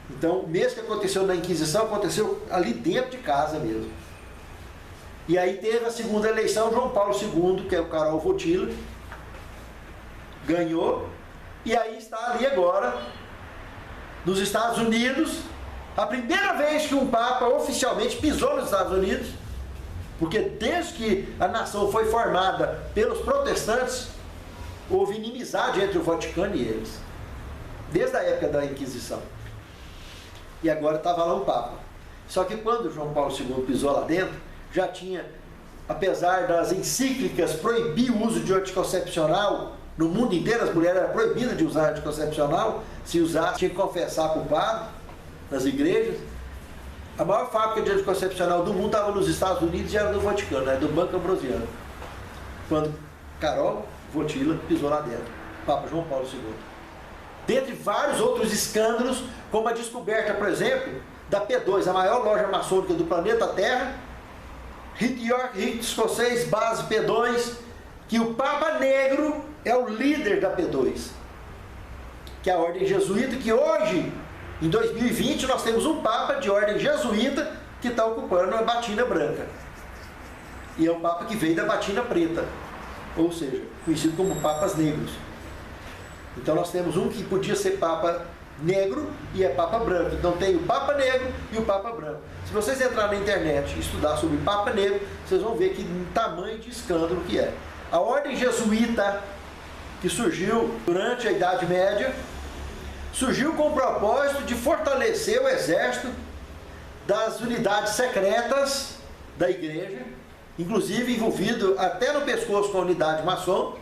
Então, o mesmo que aconteceu na Inquisição, aconteceu ali dentro de casa mesmo. E aí teve a segunda eleição, João Paulo II, que é o Karol Wojtyła, ganhou, e aí está ali agora, nos Estados Unidos, a primeira vez que um Papa oficialmente pisou nos Estados Unidos, porque desde que a nação foi formada pelos protestantes, houve inimizade entre o Vaticano e eles, desde a época da Inquisição. E agora estava lá o Papa. Só que quando João Paulo II pisou lá dentro, já tinha, apesar das encíclicas proibir o uso de anticoncepcional, no mundo inteiro as mulheres eram proibidas de usar anticoncepcional, se usasse tinha que confessar com o padre, nas igrejas. A maior fábrica de anticoncepcional do mundo estava nos Estados Unidos e era do Vaticano, era do Banco Ambrosiano. Quando Karol Wojtyła pisou lá dentro, Papa João Paulo II. Dentre vários outros escândalos, como a descoberta, por exemplo, da P2, a maior loja maçônica do planeta Terra, Rito York, Rito Escocês, base P2, que o Papa Negro é o líder da P2, que é a ordem jesuíta, que hoje, em 2020, nós temos um Papa de ordem jesuíta que está ocupando a batina branca. E é um Papa que veio da batina preta, ou seja, conhecido como Papas Negros. Então nós temos um que podia ser Papa Negro e é Papa Branco. Então tem o Papa Negro e o Papa Branco. Se vocês entrarem na internet e estudar sobre Papa Negro, vocês vão ver que tamanho de escândalo que é. A ordem jesuíta, que surgiu durante a Idade Média, surgiu com o propósito de fortalecer o exército das unidades secretas da igreja, inclusive envolvido até no pescoço com a unidade maçom,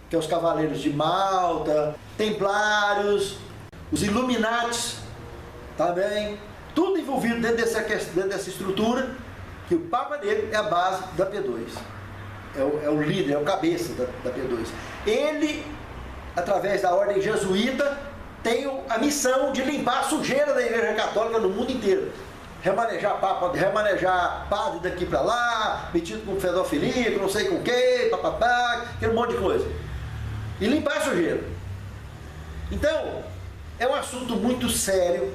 que é os Cavaleiros de Malta, Templários, os Illuminatis também, tudo envolvido dentro dessa estrutura, que o Papa Negro é a base da P2, é o líder, é o cabeça da P2. Ele, através da ordem jesuíta, tem a missão de limpar a sujeira da Igreja Católica no mundo inteiro. Remanejar papa, remanejar padre daqui para lá, metido com pedofilia, com não sei com o que, papapá, aquele monte de coisa. E limpar a sujeira. Então, é um assunto muito sério,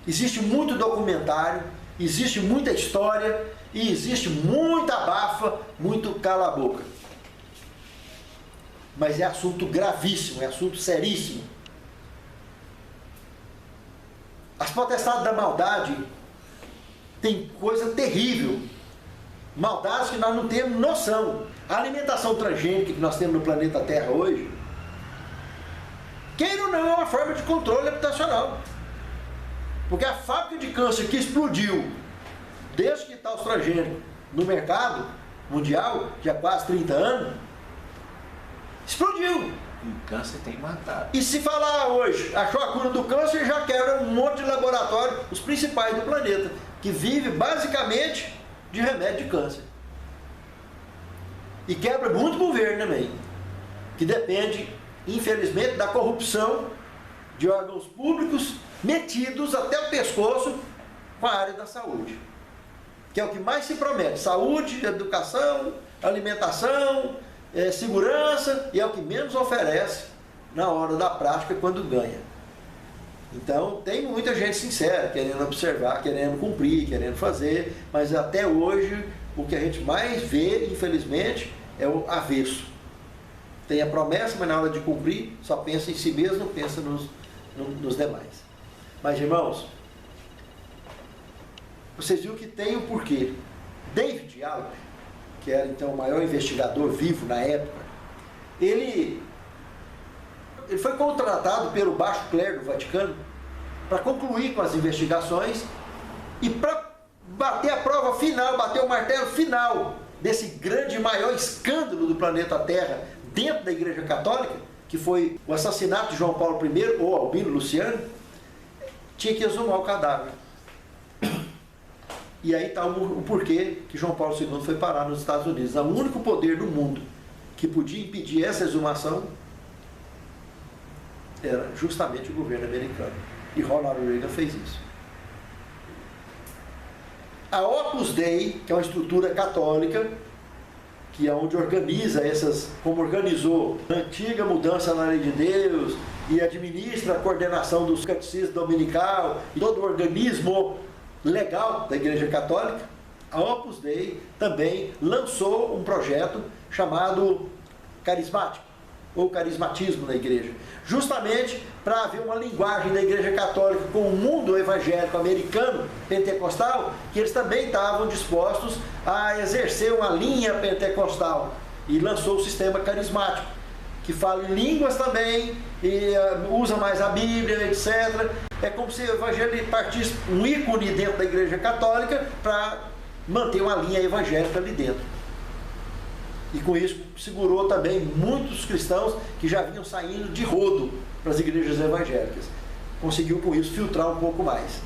existe muito documentário, existe muita história e existe muita abafa, muito cala-boca. Mas é assunto gravíssimo, é assunto seríssimo. As potestades da maldade tem coisa terrível, maldades que nós não temos noção. A alimentação transgênica que nós temos no planeta Terra hoje, queira ou não, é uma forma de controle habitacional. Porque a fábrica de câncer que explodiu desde que está os transgênicos no mercado mundial, já há quase 30 anos, explodiu. E o câncer tem matado. E se falar hoje, achou a cura do câncer, já quebra um monte de laboratório, os principais do planeta, que vive basicamente de remédio de câncer. E quebra muito governo também, que depende, infelizmente, da corrupção de órgãos públicos metidos até o pescoço com a área da saúde, que é o que mais se promete: saúde, educação, alimentação, segurança, e é o que menos oferece na hora da prática, quando ganha. Então tem muita gente sincera, querendo observar, querendo cumprir, querendo fazer, mas até hoje o que a gente mais vê, infelizmente, é o avesso. Tem a promessa, mas na hora de cumprir só pensa em si mesmo, não pensa nos demais. Mas, irmãos, vocês viram que tem o porquê. David Allen, que era então o maior investigador vivo na época, ele foi contratado pelo baixo clero do Vaticano para concluir com as investigações e para bater a prova final, bater o martelo final desse grande, maior escândalo do planeta Terra dentro da Igreja Católica, que foi o assassinato de João Paulo I, ou Albino Luciano. Tinha que exumar o cadáver. E aí está o porquê que João Paulo II foi parar nos Estados Unidos. O único poder do mundo que podia impedir essa exumação era justamente o governo americano. E Ronald Reagan fez isso. A Opus Dei, que é uma estrutura católica, que é onde organiza como organizou a antiga mudança na lei de Deus e administra a coordenação dos catecismos dominical e todo o organismo legal da Igreja Católica, a Opus Dei também lançou um projeto chamado Carismático, ou Carismatismo na Igreja, justamente para haver uma linguagem da Igreja Católica com o mundo evangélico americano, pentecostal, que eles também estavam dispostos a exercer uma linha pentecostal, e lançou o sistema carismático, que fala em línguas também, e usa mais a Bíblia, etc. É como se o evangelho partisse um ícone dentro da Igreja Católica para manter uma linha evangélica ali dentro. E com isso segurou também muitos cristãos que já vinham saindo de rodo para as igrejas evangélicas. Conseguiu com isso filtrar um pouco mais.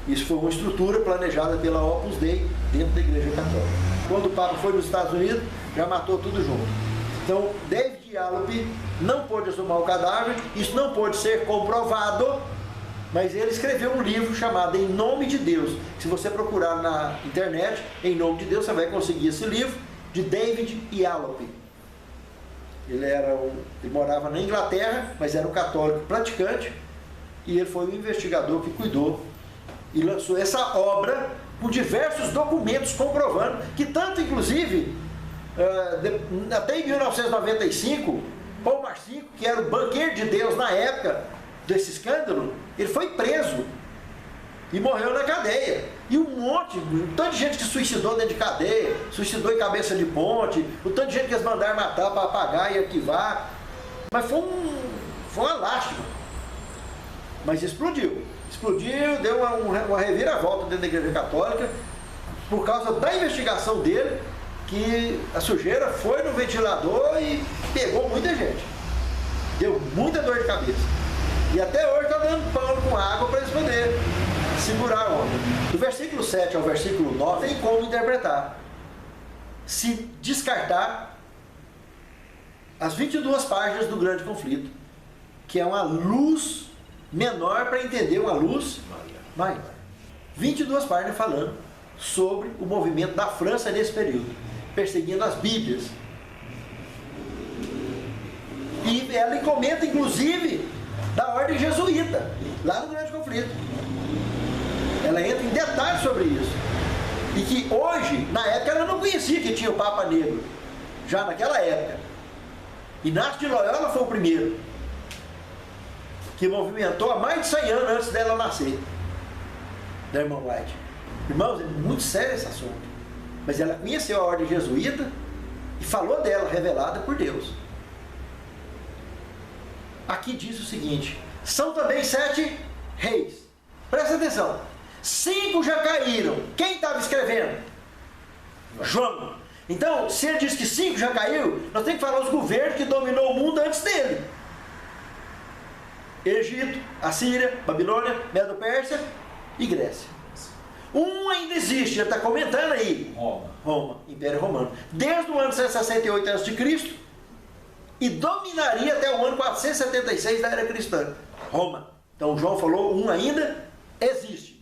Isso foi uma estrutura planejada pela Opus Dei dentro da Igreja Católica. Quando o Papa foi nos Estados Unidos, já matou tudo junto. Então, David Allen não pôde exumar o cadáver, isso não pôde ser comprovado, mas ele escreveu um livro chamado Em Nome de Deus. Se você procurar na internet, Em Nome de Deus, você vai conseguir esse livro, de David Allen. Ele morava na Inglaterra, mas era um católico praticante, e ele foi um investigador que cuidou e lançou essa obra com diversos documentos comprovando que tanto, inclusive, até em 1995, Paul Marcinko, que era o banqueiro de Deus na época desse escândalo, ele foi preso e morreu na cadeia. E um tanto de gente que suicidou dentro de cadeia, suicidou em cabeça de ponte, o tanto de gente que eles mandaram matar para apagar e arquivar. Mas foi uma lástima. Mas explodiu, deu uma reviravolta dentro da Igreja Católica, por causa da investigação dele, que a sujeira foi no ventilador e pegou muita gente. Deu muita dor de cabeça. E até hoje está dando pano com água para eles poderem segurar a onda. Do versículo 7 ao versículo 9 tem como interpretar. Se descartar as 22 páginas do grande conflito, que é uma luz menor para entender uma luz maior. 22 páginas falando sobre o movimento da França nesse período, perseguindo as Bíblias. E ela comenta, inclusive, da ordem jesuíta, lá no grande conflito. Ela entra em detalhes sobre isso. E que hoje, na época, ela não conhecia que tinha o Papa Negro. Já naquela época. Inácio de Loyola foi o primeiro que movimentou há mais de 100 anos antes dela nascer, da irmã White. Irmãos, é muito sério esse assunto. Mas ela conheceu a ordem jesuíta e falou dela, revelada por Deus. Aqui diz o seguinte: são também 7 reis. Presta atenção. 5 já caíram. Quem estava escrevendo? João. Então, se ele diz que 5 já caiu, nós temos que falar os governos que dominou o mundo antes dele. Egito, Assíria, Babilônia, Medo-Pérsia e Grécia. Um ainda existe, ele está comentando aí. Roma, Império Romano. Desde o ano 168 a.C. e dominaria até o ano 476 da era cristã. Roma. Então João falou, um ainda existe.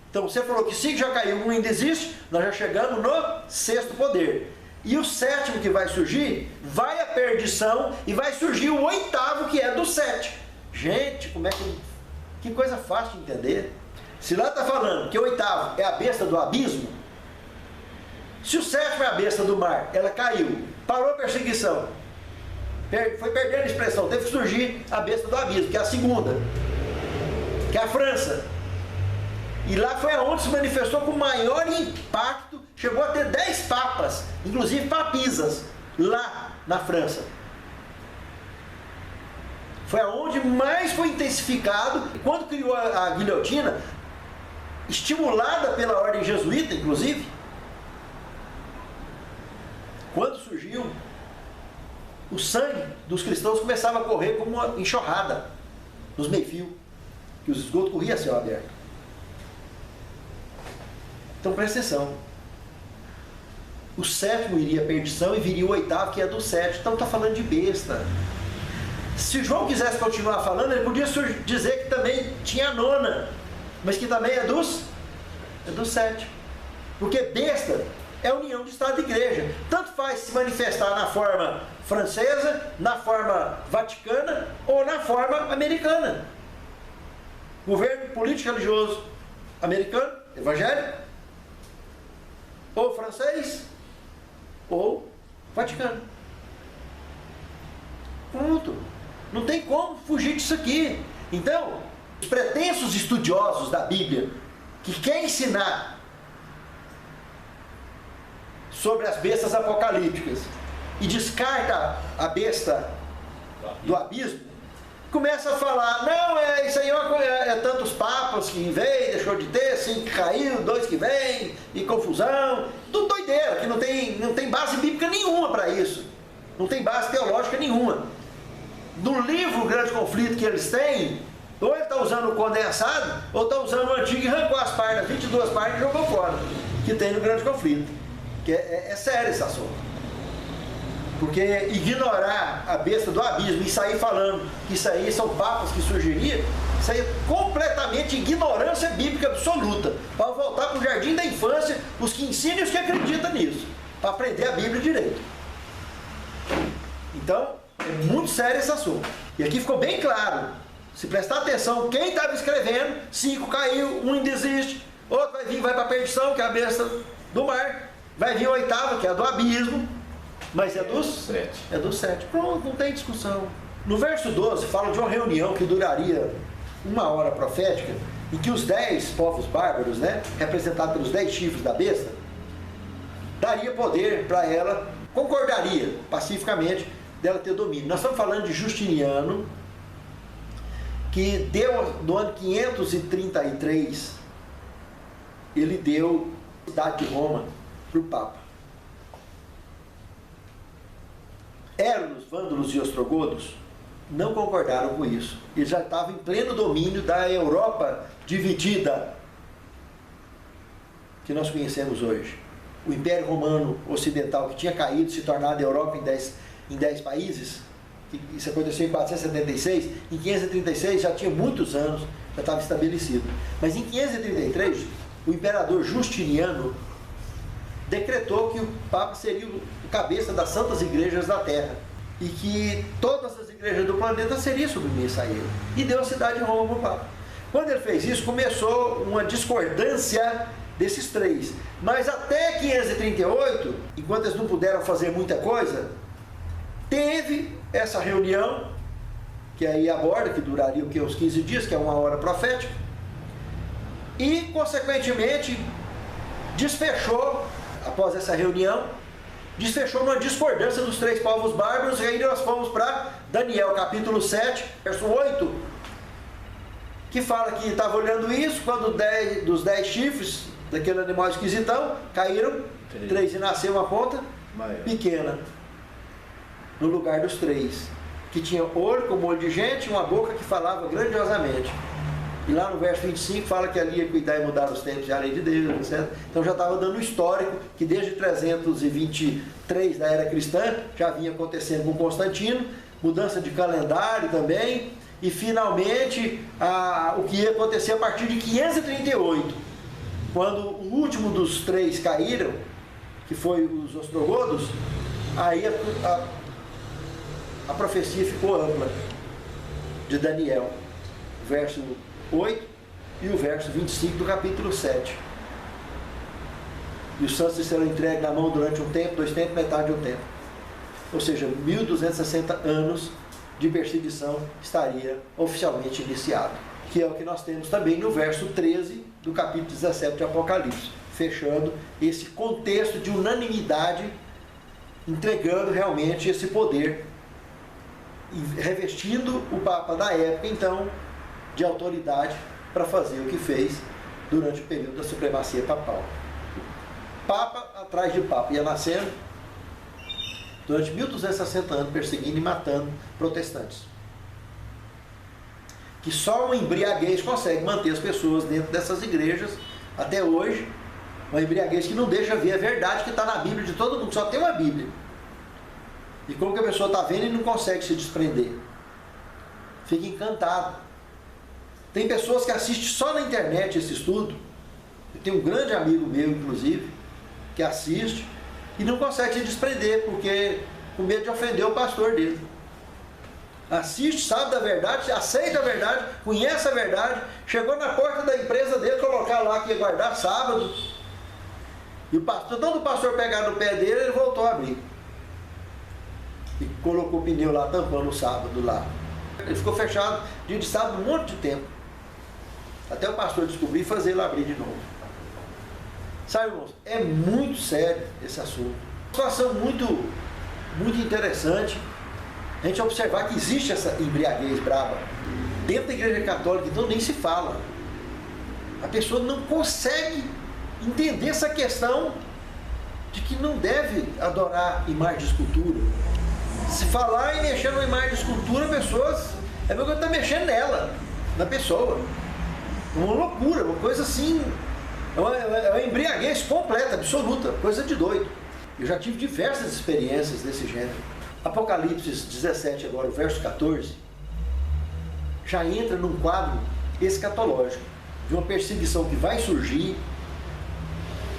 Então você falou que 5 já caiu, um ainda existe, nós já chegamos no 6º poder. E o 7º que vai surgir, vai a perdição e vai surgir o 8º que é do 7. Gente, como é que coisa fácil de entender. Se lá está falando que o 8º é a besta do abismo, se o 7º é a besta do mar, ela caiu, parou a perseguição, foi perdendo a expressão, teve que surgir a besta do abismo, que é a segunda, que é a França. E lá foi aonde se manifestou com maior impacto, chegou a ter 10 papas, inclusive papisas, lá na França. Foi aonde mais foi intensificado, quando criou a guilhotina, estimulada pela ordem jesuíta, inclusive, quando surgiu, o sangue dos cristãos começava a correr como uma enxurrada nos meio-fios, que os esgotos corriam a céu aberto. Então presta atenção. O 7º iria à perdição e viria o 8º, que é do 7. Então está falando de besta. Se João quisesse continuar falando, ele podia dizer que também tinha a 9ª, mas que também é do 7. Porque besta é a união de Estado e Igreja. Tanto faz se manifestar na forma francesa, na forma vaticana ou na forma americana. Governo político religioso americano, evangélico, ou francês, ou vaticano. Pronto. Não tem como fugir disso aqui. Então, os pretensos estudiosos da Bíblia, que querem ensinar sobre as bestas apocalípticas e descarta a besta do abismo, começa a falar, não, isso aí é tantos papas que veio, deixou de ter, 5 que caiu, 2 que vem, e confusão, tudo doideira, que não tem base bíblica nenhuma para isso, não tem base teológica nenhuma. No livro Grande Conflito que eles têm, ou ele está usando o condensado, ou está usando o antigo e arrancou as páginas, 22 páginas e jogou fora, que tem no Grande Conflito, que é sério esse assunto. Porque ignorar a besta do abismo e sair falando que isso aí são papas que surgiriam, isso aí é completamente ignorância bíblica absoluta. Para voltar para o jardim da infância, os que ensinam e os que acreditam nisso, para aprender a Bíblia direito. Então, é muito sério esse assunto. E aqui ficou bem claro, se prestar atenção, quem estava escrevendo, 5 caiu, 1 ainda existe, outro vai vir, vai para a perdição, que é a besta do mar, vai vir o 8º, que é a do abismo, mas é do 7. Pronto, não tem discussão. No verso 12 fala de uma reunião que duraria 1 hora profética, em que os 10 povos bárbaros, representados pelos 10 chifres da besta, daria poder para ela, concordaria pacificamente dela ter domínio. Nós estamos falando de Justiniano, que deu no ano 533, ele deu a cidade de Roma para o Papa. Éramos, vândalos e ostrogodos não concordaram com isso. Eles já estavam em pleno domínio da Europa dividida que nós conhecemos hoje. O Império Romano Ocidental, que tinha caído, se tornado a Europa em 10 países, isso aconteceu em 476, em 536 já tinha muitos anos, já estava estabelecido. Mas em 533, o imperador Justiniano decretou que o Papa seria o cabeça das santas igrejas da terra e que todas as igrejas do planeta seriam submissas a ele, e deu a cidade de Roma para o Papa. Quando ele fez isso, começou uma discordância desses 3, mas até 538, enquanto eles não puderam fazer muita coisa, teve essa reunião, que aí aborda, que duraria uns 15 dias, que é 1 hora profética, e consequentemente desfechou, após essa reunião, desfechou numa discordância dos 3 povos bárbaros. E aí nós fomos para Daniel capítulo 7, verso 8, que fala que estava olhando isso, quando dos 10 chifres daquele animal esquisitão, caíram 3 e nasceu uma ponta pequena, no lugar dos 3, que tinha olho como olho de gente e uma boca que falava grandiosamente. E lá no verso 25 fala que ali ia cuidar e mudar os tempos e a lei de Deus, etc. Então já estava dando um histórico que desde 323 da era cristã já vinha acontecendo com Constantino, mudança de calendário também, e finalmente o que ia acontecer a partir de 538, quando o último dos 3 caíram, que foi os ostrogodos, aí a profecia ficou ampla de Daniel, verso 8 e o verso 25 do capítulo 7. E os santos serão entregues na mão durante um tempo, 2 tempos, metade de um tempo. Ou seja, 1260 anos de perseguição estaria oficialmente iniciado. Que é o que nós temos também no verso 13 do capítulo 17 de Apocalipse, fechando esse contexto de unanimidade, entregando realmente esse poder e revestindo o Papa da época, então, de autoridade para fazer o que fez durante o período da supremacia papal. Papa atrás de Papa ia nascendo durante 1260 anos, perseguindo e matando protestantes. Que só uma embriaguez consegue manter as pessoas dentro dessas igrejas até hoje, uma embriaguez que não deixa ver a verdade que está na Bíblia de todo mundo, só tem uma Bíblia. E como que a pessoa está vendo e não consegue se desprender? Fica encantado. Tem pessoas que assistem só na internet esse estudo. Eu tenho um grande amigo meu, inclusive, que assiste e não consegue se desprender, porque com medo de ofender o pastor dele. Assiste, sabe da verdade, aceita a verdade, conhece a verdade, chegou na porta da empresa dele, colocar lá que ia guardar sábado. E o pastor, todo o pastor pegar no pé dele, ele voltou a abrir. E colocou o pneu lá, tampando o sábado lá. Ele ficou fechado dia de sábado um monte de tempo. Até o pastor descobrir e fazer ele abrir de novo. Sabe, irmãos, é muito sério esse assunto. Uma situação muito interessante a gente observar que existe essa embriaguez brava. Dentro da igreja católica, então, nem se fala. A pessoa não consegue entender essa questão de que não deve adorar imagem de escultura. Se falar em mexer numa imagem de escultura, pessoas, é porque está mexendo nela, na pessoa. É uma loucura, uma coisa assim, é uma embriaguez completa, absoluta, coisa de doido. Eu já tive diversas experiências desse gênero. Apocalipse 17, agora, o verso 14, já entra num quadro escatológico, de uma perseguição que vai surgir,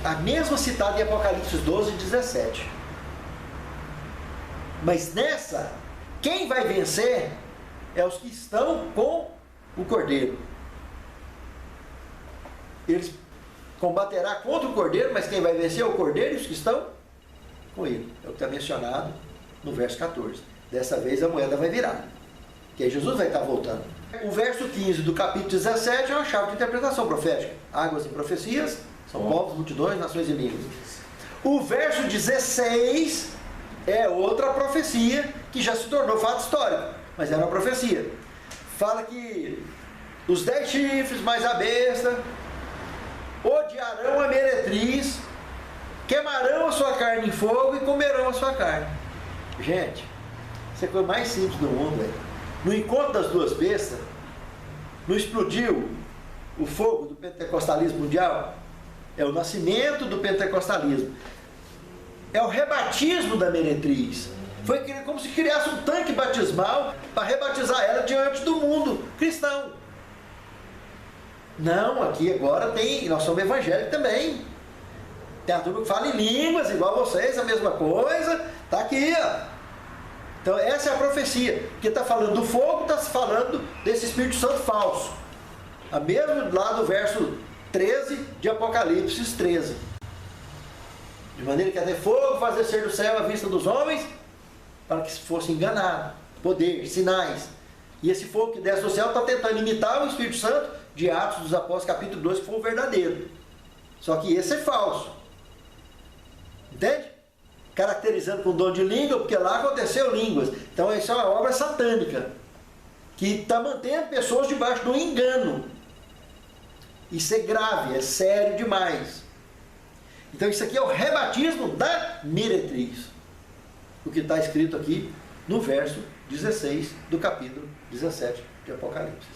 a mesma citada em Apocalipse 12 e 17. Mas nessa, quem vai vencer é os que estão com o Cordeiro. Eles combaterá contra o Cordeiro, mas quem vai vencer é o Cordeiro e os que estão com ele. É o que está mencionado no verso 14. Dessa vez a moeda vai virar, que aí Jesus vai estar voltando. O verso 15 do capítulo 17 é uma chave de interpretação profética. Águas e profecias são povos, multidões, nações e línguas. O verso 16 é outra profecia que já se tornou fato histórico, mas era uma profecia. Fala que os 10 chifres mais a besta odiarão a meretriz, queimarão a sua carne em fogo e comerão a sua carne. Gente, isso é a coisa mais simples do mundo, velho. No encontro das duas bestas, não explodiu o fogo do pentecostalismo mundial? É o nascimento do pentecostalismo. É o rebatismo da meretriz. Foi como se criasse um tanque batismal para rebatizar ela diante do mundo cristão. Não, aqui agora tem, nós somos evangélicos também. Tem a turma que fala em línguas, igual vocês, a mesma coisa. Está aqui, ó. Então essa é a profecia. Porque está falando do fogo, está falando desse Espírito Santo falso. A mesmo lá do verso 13 de Apocalipse 13. De maneira que até fogo faz descer do céu à vista dos homens, para que fosse enganado. Poder, sinais. E esse fogo que desce do céu está tentando imitar o Espírito Santo de Atos dos Apóstolos, capítulo 2, que foi o verdadeiro. Só que esse é falso. Entende? Caracterizando com dom de língua, porque lá aconteceu línguas. Então isso é uma obra satânica, que está mantendo pessoas debaixo do engano. Isso é grave, é sério demais. Então isso aqui é o rebatismo da meretriz. O que está escrito aqui no verso 16 do capítulo 17 de Apocalipse.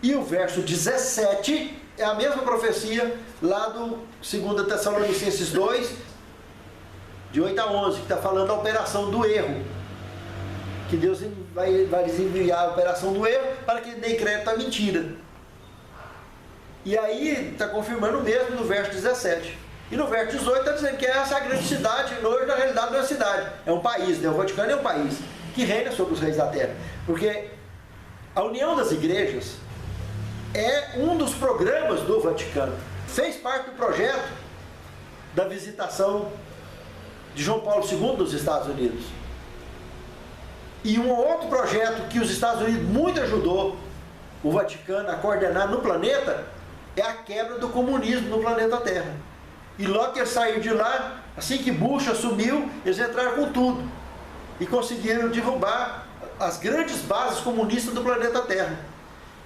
E o verso 17 é a mesma profecia lá do 2 Tessalonicenses 2, de 8 a 11, que está falando da operação do erro. Que Deus vai lhes enviar a operação do erro para que dê crédito à mentira. E aí está confirmando o mesmo no verso 17. E no verso 18 está dizendo que essa é a grande cidade, e hoje na realidade não é cidade, é um país, né? O Vaticano é um país que reina sobre os reis da terra. Porque a união das igrejas é um dos programas do Vaticano. Fez parte do projeto da visitação de João Paulo II nos Estados Unidos. E um outro projeto que os Estados Unidos muito ajudou o Vaticano a coordenar no planeta é a quebra do comunismo no planeta Terra. E logo que eles saíram de lá, assim que Bush assumiu, eles entraram com tudo e conseguiram derrubar as grandes bases comunistas do planeta Terra.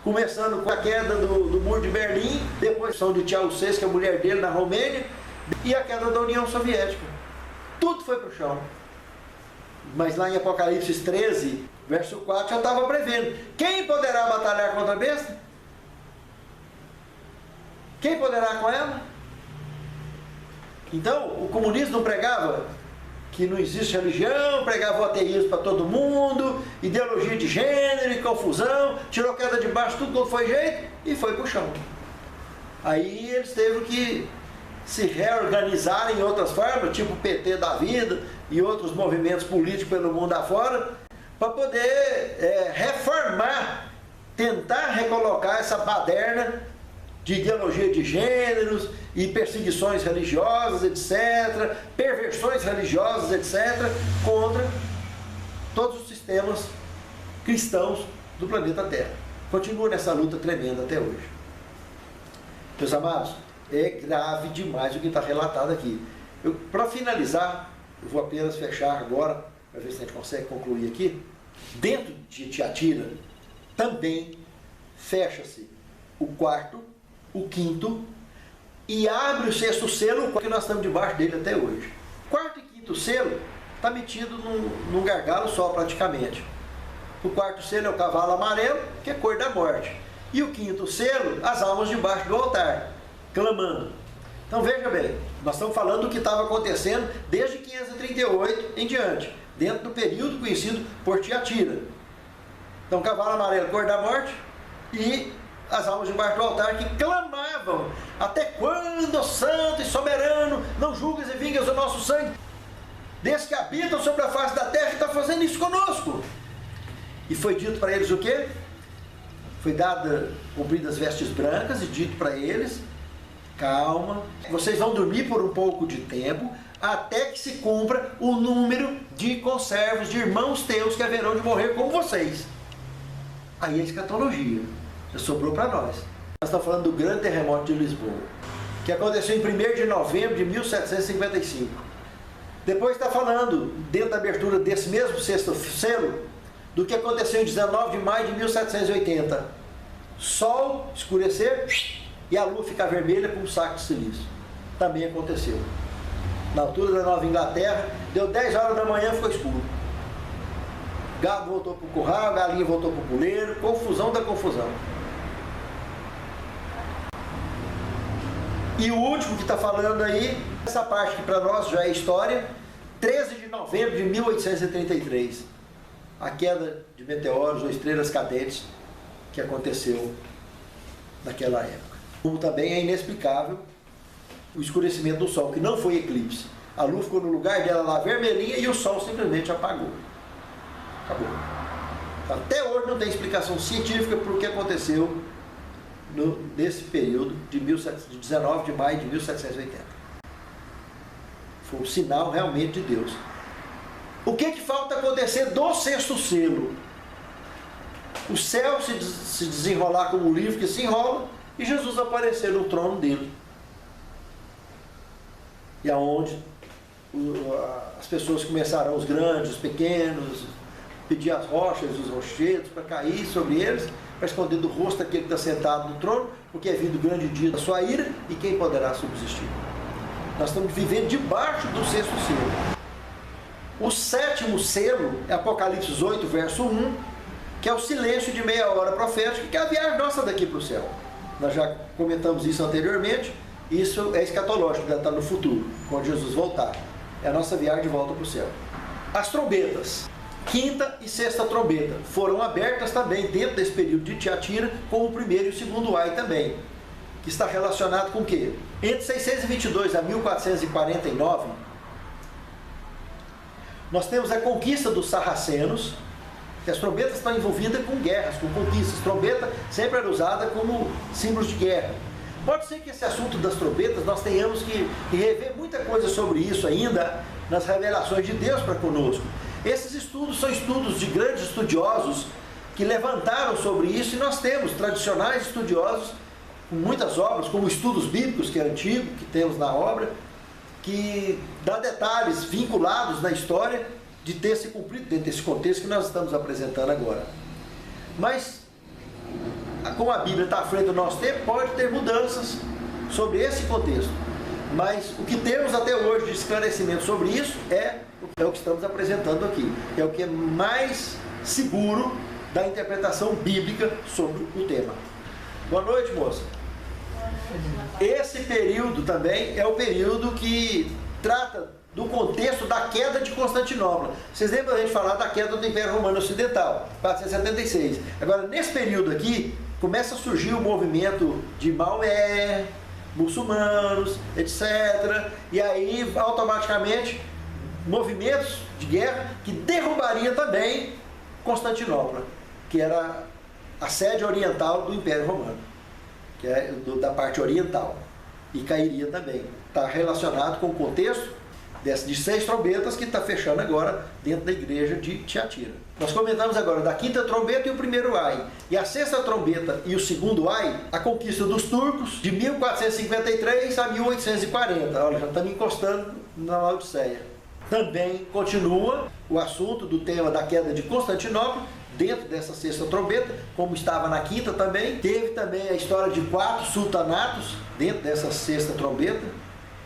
Começando com a queda do Muro de Berlim, depois são de Ceausescu, que é a mulher dele, na Romênia, e a queda da União Soviética. Tudo foi para o chão. Mas lá em Apocalipse 13, verso 4, já estava prevendo: quem poderá batalhar contra a besta? Quem poderá com ela? Então, o comunismo não pregava que não existe religião, pregava o ateísmo para todo mundo, ideologia de gênero e confusão, tirou queda de baixo, tudo quanto foi jeito, e foi para o chão. Aí eles teve que se reorganizar em outras formas, tipo o PT da vida e outros movimentos políticos pelo mundo afora, para poder reformar, tentar recolocar essa baderna de ideologia de gêneros e perseguições religiosas, etc., perversões religiosas, etc., contra todos os sistemas cristãos do planeta Terra. Continua nessa luta tremenda até hoje. Meus amados, é grave demais o que está relatado aqui. Para finalizar, eu vou apenas fechar agora, para ver se a gente consegue concluir aqui. Dentro de Tiatira, também fecha-se o quarto, o quinto, e abre o sexto selo, que nós estamos debaixo dele até hoje. Quarto e quinto selo está metido num gargalo só, praticamente. O quarto selo é o cavalo amarelo, que é cor da morte. E o quinto selo, as almas debaixo do altar, clamando. Então veja bem, nós estamos falando do que estava acontecendo desde 538 em diante, dentro do período conhecido por Tiatira. Então, cavalo amarelo, cor da morte, e as almas debaixo do altar que clamavam: até quando, ó santo e soberano, não julgas e vingas o nosso sangue? Desde que habitam sobre a face da terra, que está fazendo isso conosco. E foi dito para eles o quê? Foi dada, cumpridas vestes brancas, e dito para eles: calma, vocês vão dormir por um pouco de tempo, até que se cumpra o número de conservos, de irmãos teus que haverão de morrer como vocês. Aí é escatologia. Já sobrou para nós. Nós estamos falando do grande terremoto de Lisboa, que aconteceu em 1º de novembro de 1755. Depois está falando, dentro da abertura desse mesmo sexto selo, do que aconteceu em 19 de maio de 1780. Sol escurecer e a lua ficar vermelha como um saco de silício. Também aconteceu. Na altura da Nova Inglaterra, deu 10 horas da manhã, ficou escuro. Gado voltou para o curral, galinha voltou para o puleiro, confusão da confusão. E o último que está falando aí, essa parte que para nós já é história, 13 de novembro de 1833. A queda de meteoros ou estrelas cadentes que aconteceu naquela época. Como também é inexplicável o escurecimento do Sol, que não foi eclipse. A lua ficou no lugar dela lá vermelhinha e o Sol simplesmente apagou. Acabou. Até hoje não tem explicação científica para o que aconteceu nesse período de 19 de maio de 1780. Foi um sinal realmente de Deus. O que falta acontecer do sexto selo? O céu se desenrolar como um livro que se enrola e Jesus aparecer no trono dele. E aonde as pessoas começarão, os grandes, os pequenos, pedir as rochas e os rochedos para cair sobre eles, para esconder do rosto daquele que está sentado no trono, porque é vindo o grande dia da sua ira, e quem poderá subsistir? Nós estamos vivendo debaixo do sexto selo. O sétimo selo é Apocalipse 8, verso 1, que é o silêncio de meia hora profética, que é a viagem nossa daqui para o céu. Nós já comentamos isso anteriormente. Isso é escatológico, deve estar no futuro, quando Jesus voltar. É a nossa viagem de volta para o céu. As trombetas, quinta e sexta trombeta, foram abertas também dentro desse período de Tiatira, com o primeiro e o segundo ai também, que está relacionado com o quê? Entre 622 a 1449, nós temos a conquista dos sarracenos, que as trombetas estão envolvidas com guerras, com conquistas. Trombeta sempre era usada como símbolo de guerra. Pode ser que esse assunto das trombetas nós tenhamos que rever muita coisa sobre isso ainda nas revelações de Deus para conosco. Esses estudos são estudos de grandes estudiosos que levantaram sobre isso, e nós temos tradicionais estudiosos com muitas obras, como Estudos Bíblicos, que é antigo, que temos na obra, que dá detalhes vinculados na história de ter se cumprido dentro desse contexto que nós estamos apresentando agora. Mas, como a Bíblia está à frente do nosso tempo, pode ter mudanças sobre esse contexto. Mas o que temos até hoje de esclarecimento sobre isso é o que estamos apresentando aqui. É o que é mais seguro da interpretação bíblica sobre o tema. Boa noite, moça. Esse período também é o período que trata do contexto da queda de Constantinopla. Vocês lembram da gente falar da queda do Império Romano Ocidental, 476. Agora, nesse período aqui, começa a surgir o movimento de Maomé, muçulmanos, etc. E aí, automaticamente, movimentos de guerra que derrubaria também Constantinopla, que era a sede oriental do Império Romano, que é da parte oriental, e cairia também. Está relacionado com o contexto de 6 trombetas que está fechando agora dentro da igreja de Tiatira. Nós comentamos agora da quinta trombeta e o primeiro ai. E a sexta trombeta e o segundo ai, a conquista dos turcos de 1453 a 1840. Olha, já estamos encostando na Laodiceia. Também continua o assunto do tema da queda de Constantinopla dentro dessa sexta trombeta, como estava na quinta também. Teve também a história de 4 sultanatos dentro dessa sexta trombeta,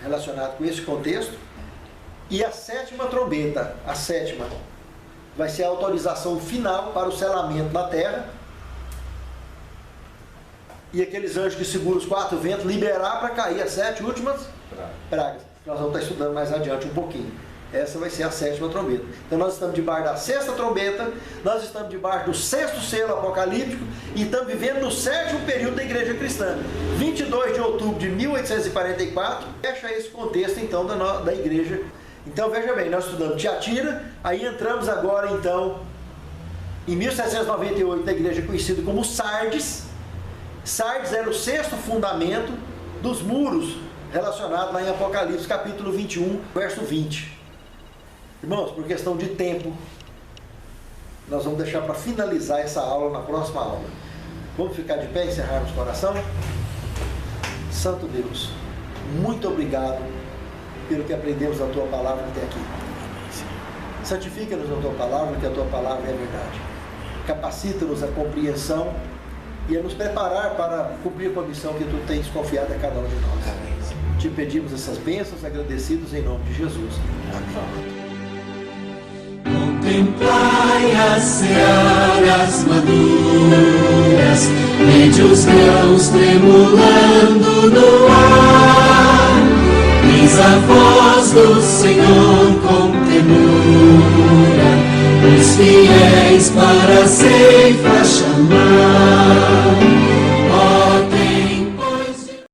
relacionado com esse contexto. E a sétima trombeta, a sétima, vai ser a autorização final para o selamento na terra. E aqueles anjos que seguram os 4 ventos, liberar para cair as 7 últimas pragas. Nós vamos estar estudando mais adiante um pouquinho. Essa vai ser a sétima trombeta. Então nós estamos debaixo da sexta trombeta, nós estamos debaixo do sexto selo apocalíptico e estamos vivendo no 7º período da igreja cristã. 22 de outubro de 1844, fecha esse contexto então da igreja. Então veja bem, nós estudamos Tiatira, aí entramos agora então em 1798 na igreja conhecida como Sardes. Sardes era o 6º fundamento dos muros relacionados lá em Apocalipse capítulo 21, verso 20. Irmãos, por questão de tempo, nós vamos deixar para finalizar essa aula na próxima aula. Vamos ficar de pé e encerrarmos o coração? Santo Deus, muito obrigado pelo que aprendemos da Tua Palavra até aqui. Santifica-nos a Tua Palavra, que a Tua Palavra é a verdade. Capacita-nos a compreensão e a nos preparar para cumprir com a missão que Tu tens confiado a cada um de nós. Te pedimos essas bênçãos agradecidos em nome de Jesus. Amém. Contemplai as searas maduras, vede os grãos tremulando no ar. Eis a voz do Senhor com temor, os filhos